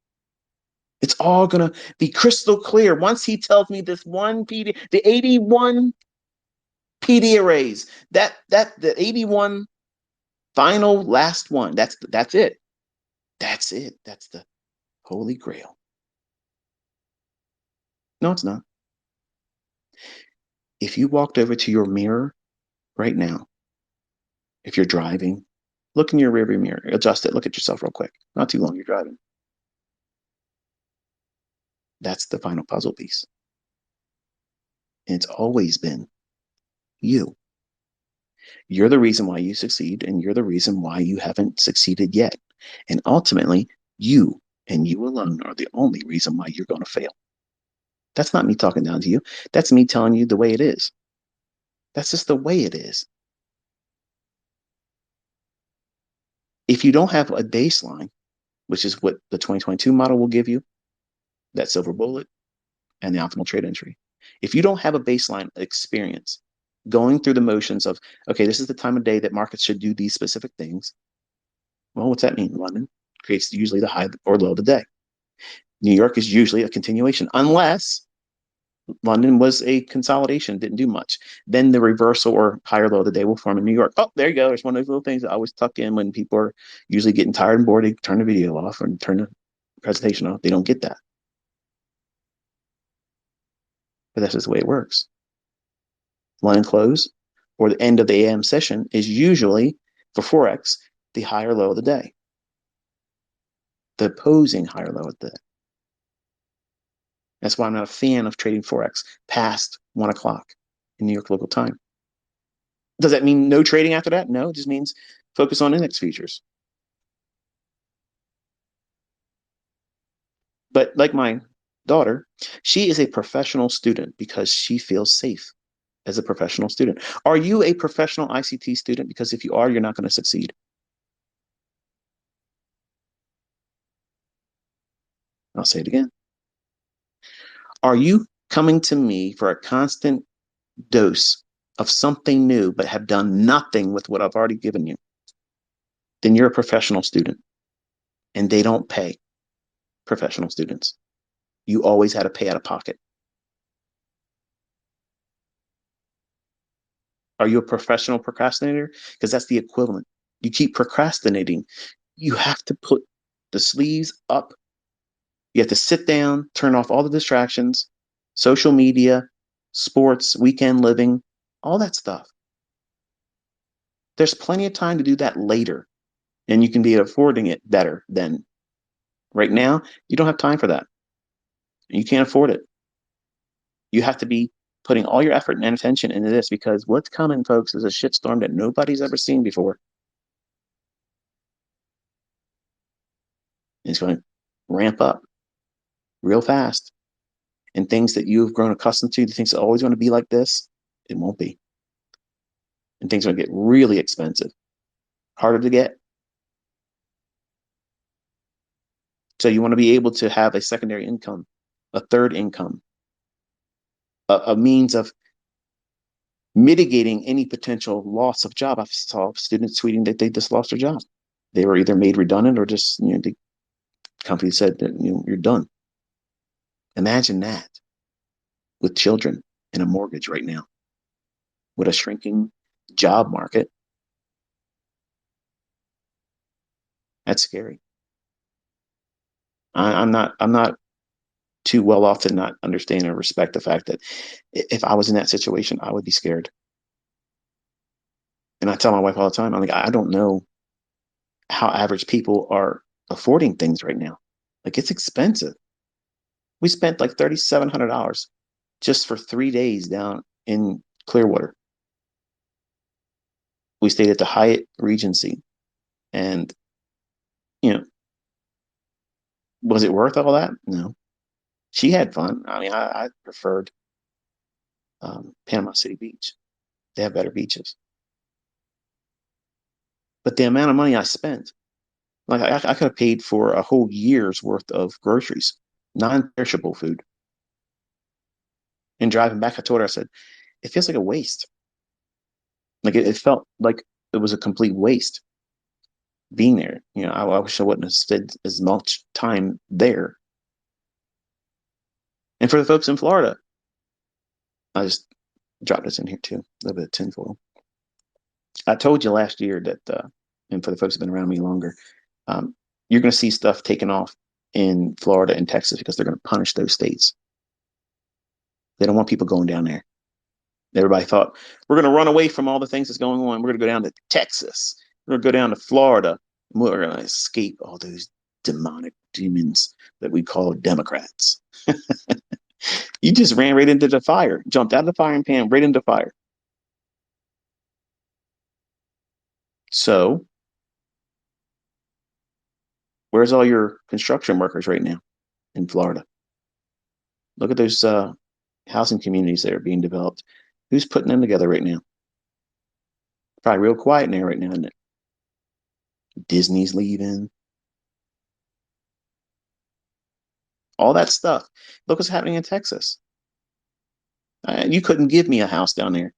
It's all going to be crystal clear once he tells me this one PD, the 81 PD arrays, that the 81 final last one. That's it. That's it. That's the holy grail. No, it's not. If you walked over to your mirror right now, if you're driving, look in your rearview mirror, adjust it, look at yourself real quick. Not too long, you're driving. That's the final puzzle piece. And it's always been you. You're the reason why you succeed, and you're the reason why you haven't succeeded yet. And ultimately, you and you alone are the only reason why you're going to fail. That's not me talking down to you. That's me telling you the way it is. That's just the way it is. If you don't have a baseline, which is what the 2022 model will give you, that silver bullet and the optimal trade entry. If you don't have a baseline experience going through the motions of, okay, this is the time of day that markets should do these specific things. Well, what's that mean? London creates usually the high or low of the day. New York is usually a continuation, unless London was a consolidation, didn't do much. Then the reversal or higher low of the day will form in New York. Oh, there you go. There's one of those little things I always tuck in when people are usually getting tired and bored. They turn the video off and turn the presentation off. They don't get that. But that's just the way it works. London close or the end of the AM session is usually, for Forex, the higher low of the day, the opposing higher low of the day. That's why I'm not a fan of trading Forex past 1 o'clock in New York local time. Does that mean no trading after that? No, it just means focus on index futures. But like my daughter, she is a professional student because she feels safe as a professional student. Are you a professional ICT student? Because if you are, you're not going to succeed. I'll say it again. Are you coming to me for a constant dose of something new, but have done nothing with what I've already given you? Then you're a professional student, and they don't pay professional students. You always had to pay out of pocket. Are you a professional procrastinator? Because that's the equivalent. You keep procrastinating. You have to put the sleeves up. You have to sit down, turn off all the distractions, social media, sports, weekend living, all that stuff. There's plenty of time to do that later, and you can be affording it better than right now. You don't have time for that. You can't afford it. You have to be putting all your effort and attention into this, because what's coming, folks, is a shitstorm that nobody's ever seen before. It's going to ramp up real fast. And things that you've grown accustomed to, the things that are always going to be like this, it won't be. And things are going to get really expensive, harder to get. So you want to be able to have a secondary income, a third income, a means of mitigating any potential loss of job. I saw students tweeting that they just lost their job. They were either made redundant or just, the company said that, you're done. Imagine that with children and a mortgage right now, with a shrinking job market. That's scary. I'm not too well off to not understand and respect the fact that if I was in that situation, I would be scared. And I tell my wife all the time, I'm like, I don't know how average people are affording things right now. Like, it's expensive. We spent like $3,700 just for 3 days down in Clearwater. We stayed at the Hyatt Regency, and you know, Was it worth all that? No. She had fun. I mean, I preferred Panama City Beach. They have better beaches. But the amount of money I spent, like I could have paid for a whole year's worth of groceries, non-perishable food. And driving back, I told her, I said, it feels like a waste. Like it felt like it was a complete waste being there. I wish I wouldn't have spent as much time there. And for the folks in Florida, I just dropped this in here too, a little bit of tinfoil. I told you last year that, and for the folks who've been around me longer, um, you're going to see stuff taken off in Florida and Texas because they're going to punish those states. They don't want people going down there. Everybody thought we're going to run away from all the things that's going on. We're going to go down to Texas. We're going to go down to Florida. And we're going to escape all those demonic demons that we call Democrats. You just ran right into the fire, jumped out of the frying pan, right into fire. So, where's all your construction workers right now in Florida? Look at those housing communities that are being developed. Who's putting them together right now? Probably real quiet in there right now, isn't it? Disney's leaving, all that stuff. Look what's happening in Texas. You couldn't give me a house down there.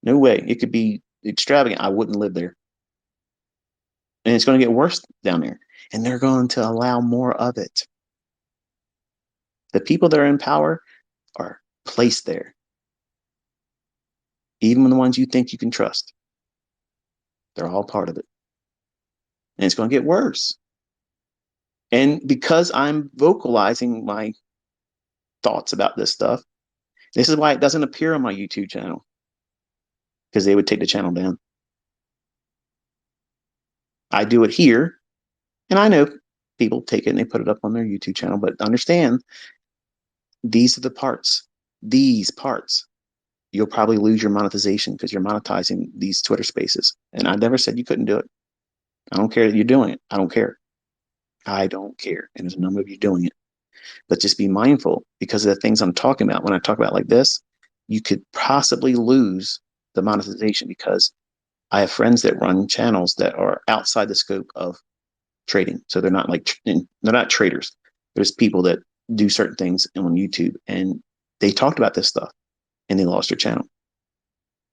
No way. It could be extravagant. I wouldn't live there. And it's going to get worse down there. And they're going to allow more of it. The people that are in power are placed there, even the ones you think you can trust. They're all part of it. And it's going to get worse. And because I'm vocalizing my thoughts about this stuff, this is why it doesn't appear on my YouTube channel, because they would take the channel down. I do it here, and I know people take it and they put it up on their YouTube channel, but understand these are the parts. These parts. You'll probably lose your monetization because you're monetizing these Twitter spaces. And I never said you couldn't do it. I don't care that you're doing it. I don't care. I don't care. And there's a number of you doing it. But just be mindful because of the things I'm talking about. When I talk about like this, you could possibly lose the monetization because I have friends that run channels that are outside the scope of trading. So they're not they're not traders. There's people that do certain things on YouTube and they talked about this stuff and they lost their channel.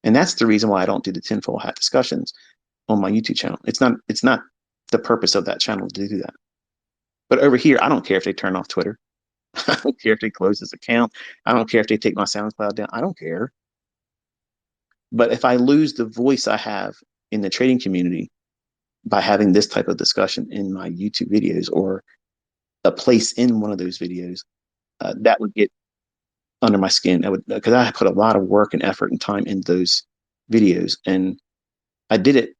And that's the reason why I don't do the tinfoil hat discussions on my YouTube channel. It's not the purpose of that channel to do that. But over here, I don't care if they turn off Twitter. I don't care if they close this account. I don't care if they take my SoundCloud down. I don't care. But if I lose the voice I have in the trading community by having this type of discussion in my YouTube videos or a place in one of those videos, that would get under my skin. I would, because I put a lot of work and effort and time in those videos, and I did it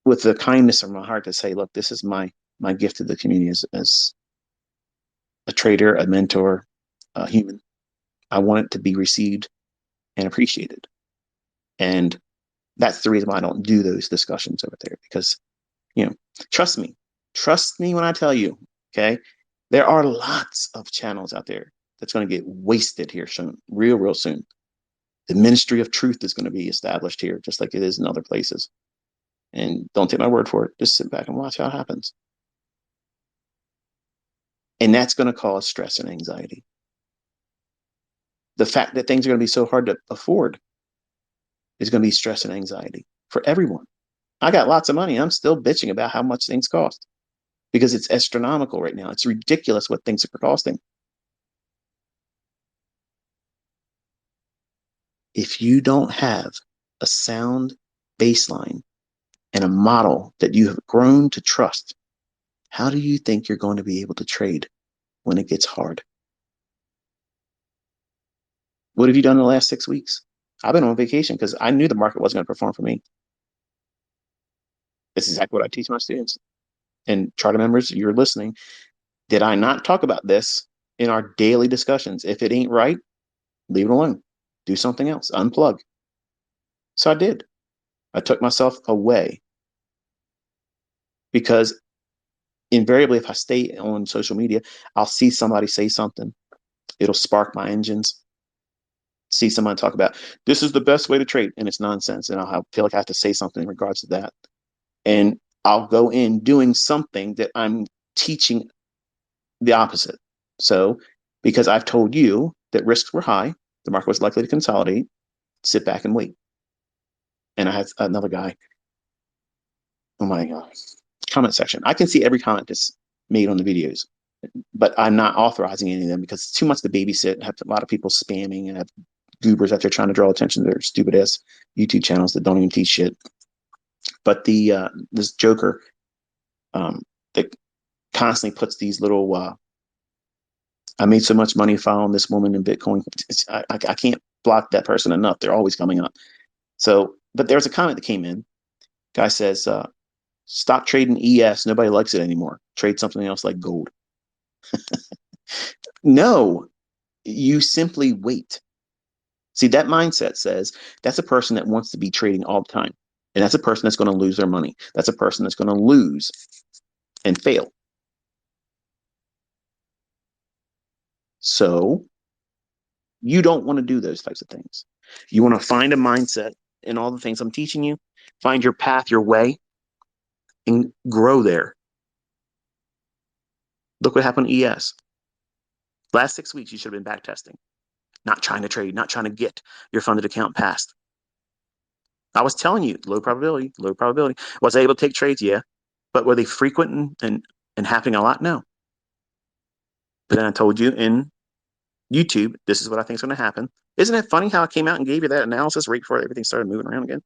with the kindness of my heart to say, look, this is my gift to the community as a trader, a mentor, a human. I want it to be received and appreciated. And that's the reason why I don't do those discussions over there because, you know, trust me, trust me when I tell you, okay, there are lots of channels out there that's going to get wasted here soon, real soon. The ministry of truth is going to be established here, just like it is in other places. And don't take my word for it. Just sit back and watch how it happens. And that's going to cause stress and anxiety. The fact that things are going to be so hard to afford is going to be stress and anxiety for everyone. I got lots of money. I'm still bitching about how much things cost because it's astronomical right now. It's ridiculous what things are costing. If you don't have a sound baseline and a model that you have grown to trust, how do you think you're going to be able to trade when it gets hard? What have you done in the last 6 weeks? I've been on vacation because I knew the market wasn't going to perform for me. This is exactly what I teach my students. And charter members, you're listening. Did I not talk about this in our daily discussions? If it ain't right, leave it alone. Do something else. Unplug. So I did. I took myself away because invariably, if I stay on social media, I'll see somebody say something. It'll spark my engines. See someone talk about this is the best way to trade, and it's nonsense. And feel like I have to say something in regards to that. And I'll go in doing something that I'm teaching the opposite. So, because I've told you that risks were high, the market was likely to consolidate, sit back and wait. And I had another guy, oh my God, comment section. I can see every comment that's made on the videos, but I'm not authorizing any of them because it's too much to babysit. I have a lot of people spamming and have goobers out there trying to draw attention to their stupid ass YouTube channels that don't even teach shit. But this joker that constantly puts these little I made so much money following this woman in Bitcoin. I can't block that person enough. They're always coming up. So, but there's a comment that came in. Guy says, stop trading ES. Nobody likes it anymore. Trade something else like gold. No, you simply wait. See, that mindset says that's a person that wants to be trading all the time. And that's a person that's going to lose their money. That's a person that's going to lose and fail. So you don't want to do those types of things. You want to find a mindset in all the things I'm teaching you, find your path, your way, and grow there. Look what happened to ES. Last 6 weeks, you should have been back testing, not trying to trade, not trying to get your funded account passed. I was telling you, low probability, low probability. Was I able to take trades? Yeah. But were they frequent and happening a lot? No. But then I told you in YouTube, this is what I think is going to happen. Isn't it funny how I came out and gave you that analysis right before everything started moving around again?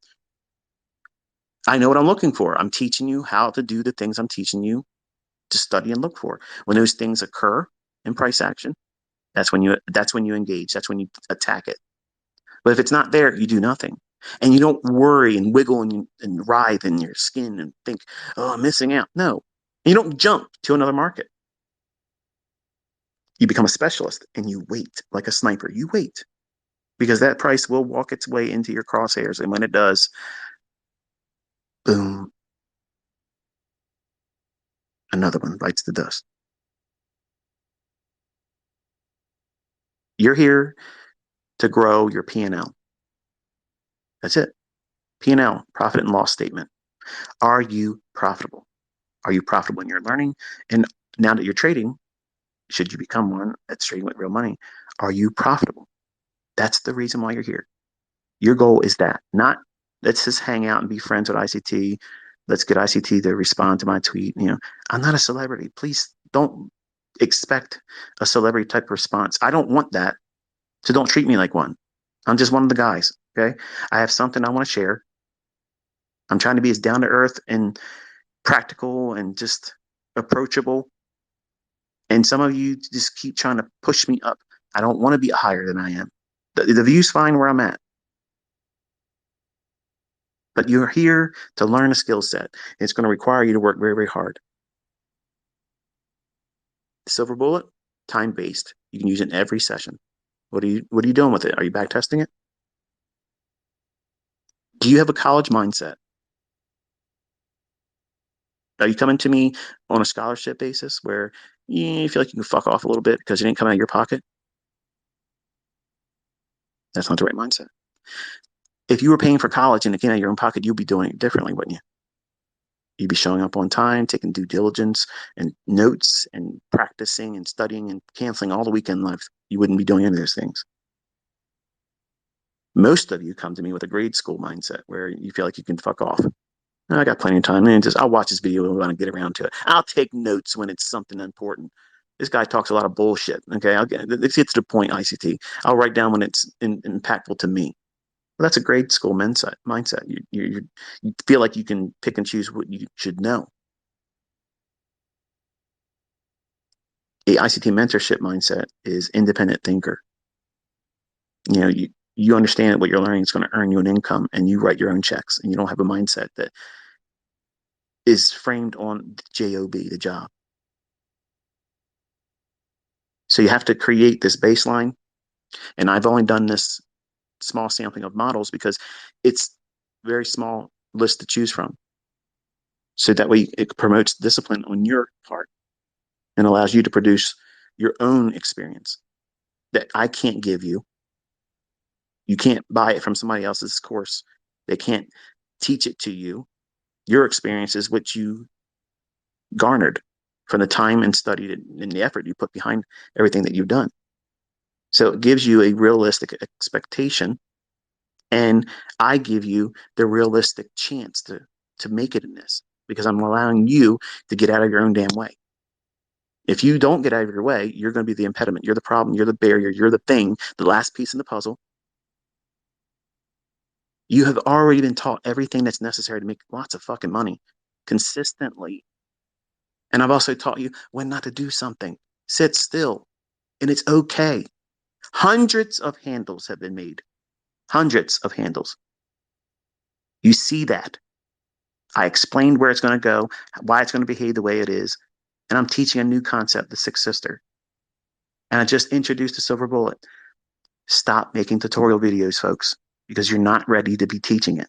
I know what I'm looking for. I'm teaching you how to do the things I'm teaching you to study and look for. When those things occur in price action, that's when you engage. That's when you attack it. But if it's not there, you do nothing. And you don't worry and wiggle and writhe in your skin and think, oh, I'm missing out. No. You don't jump to another market. You become a specialist and you wait like a sniper. You wait because that price will walk its way into your crosshairs. And when it does, boom, another one bites the dust. You're here to grow your P&L. That's it. P&L, profit and loss statement. Are you profitable? Are you profitable in your learning? And now that you're trading, should you become one that's trading with real money, are you profitable? That's the reason why you're here. Your goal is that, not let's just hang out and be friends with ICT. Let's get ICT to respond to my tweet. I'm not a celebrity. Please don't expect a celebrity type response. I don't want that. So don't treat me like one. I'm just one of the guys. Okay. I have something I want to share. I'm trying to be as down to earth and practical and just approachable. And some of you just keep trying to push me up. I don't want to be higher than I am. The view's fine where I'm at. But you're here to learn a skill set. It's going to require you to work very, very hard. Silver bullet, time based. You can use it in every session. What are you doing with it? Are you back testing it? Do you have a college mindset? Are you coming to me on a scholarship basis where you feel like you can fuck off a little bit because it didn't come out of your pocket? That's not the right mindset. If you were paying for college and it came out of your own pocket, you'd be doing it differently, wouldn't you? You'd be showing up on time, taking due diligence and notes and practicing and studying and canceling all the weekend life. You wouldn't be doing any of those things. Most of you come to me with a grade school mindset where you feel like you can fuck off. I got plenty of time. And I'll watch this video when I get around to it. I'll take notes when it's something important. This guy talks a lot of bullshit. Okay, let's get to the point. ICT. I'll write down when it's impactful to me. Well, that's a grade school mindset. You feel like you can pick and choose what you should know. A ICT mentorship mindset is independent thinker. You understand what you're learning is going to earn you an income, and you write your own checks, and you don't have a mindset that is framed on the job, the job. So you have to create this baseline, and I've only done this small sampling of models because it's very small list to choose from. So that way it promotes discipline on your part and allows you to produce your own experience that I can't give you. You can't buy it from somebody else's course. They can't teach it to you. Your experience is what you garnered from the time and study and the effort you put behind everything that you've done. So it gives you a realistic expectation, and I give you the realistic chance to make it in this because I'm allowing you to get out of your own damn way. If you don't get out of your way, you're going to be the impediment. You're the problem. You're the barrier. You're the thing, the last piece in the puzzle. You have already been taught everything that's necessary to make lots of fucking money consistently. And I've also taught you when not to do something. Sit still, and it's okay. Hundreds of handles have been made. Hundreds of handles. You see that. I explained where it's going to go, why it's going to behave the way it is, and I'm teaching a new concept, the Sixth Sister. And I just introduced the silver bullet. Stop making tutorial videos, folks, because you're not ready to be teaching it.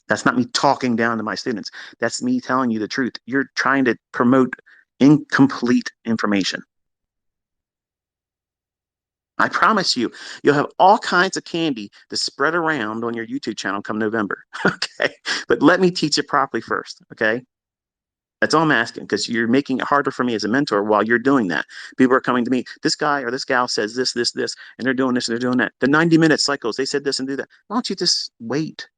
That's not me talking down to my students. That's me telling you the truth. You're trying to promote incomplete information. I promise you, you'll have all kinds of candy to spread around on your YouTube channel come November. Okay. But let me teach it properly first. Okay. That's all I'm asking because you're making it harder for me as a mentor while you're doing that. People are coming to me, this guy or this gal says this, and they're doing this and they're doing that. The 90-minute cycles, they said this and do that. Why don't you just wait?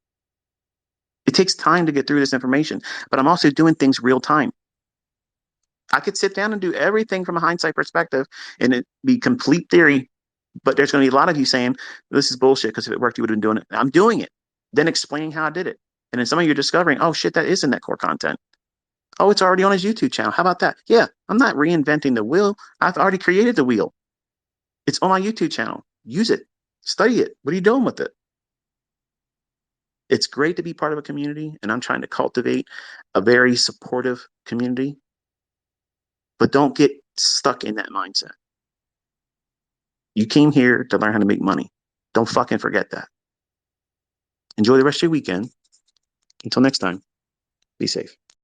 It takes time to get through this information, but I'm also doing things real time. I could sit down and do everything from a hindsight perspective and it be complete theory, but there's going to be a lot of you saying, this is bullshit because if it worked, you would have been doing it. I'm doing it, then explaining how I did it. And then some of you are discovering, oh shit, that is in that core content. Oh, it's already on his YouTube channel. How about that? Yeah, I'm not reinventing the wheel. I've already created the wheel. It's on my YouTube channel. Use it. Study it. What are you doing with it? It's great to be part of a community, and I'm trying to cultivate a very supportive community, but don't get stuck in that mindset. You came here to learn how to make money. Don't fucking forget that. Enjoy the rest of your weekend. Until next time, be safe.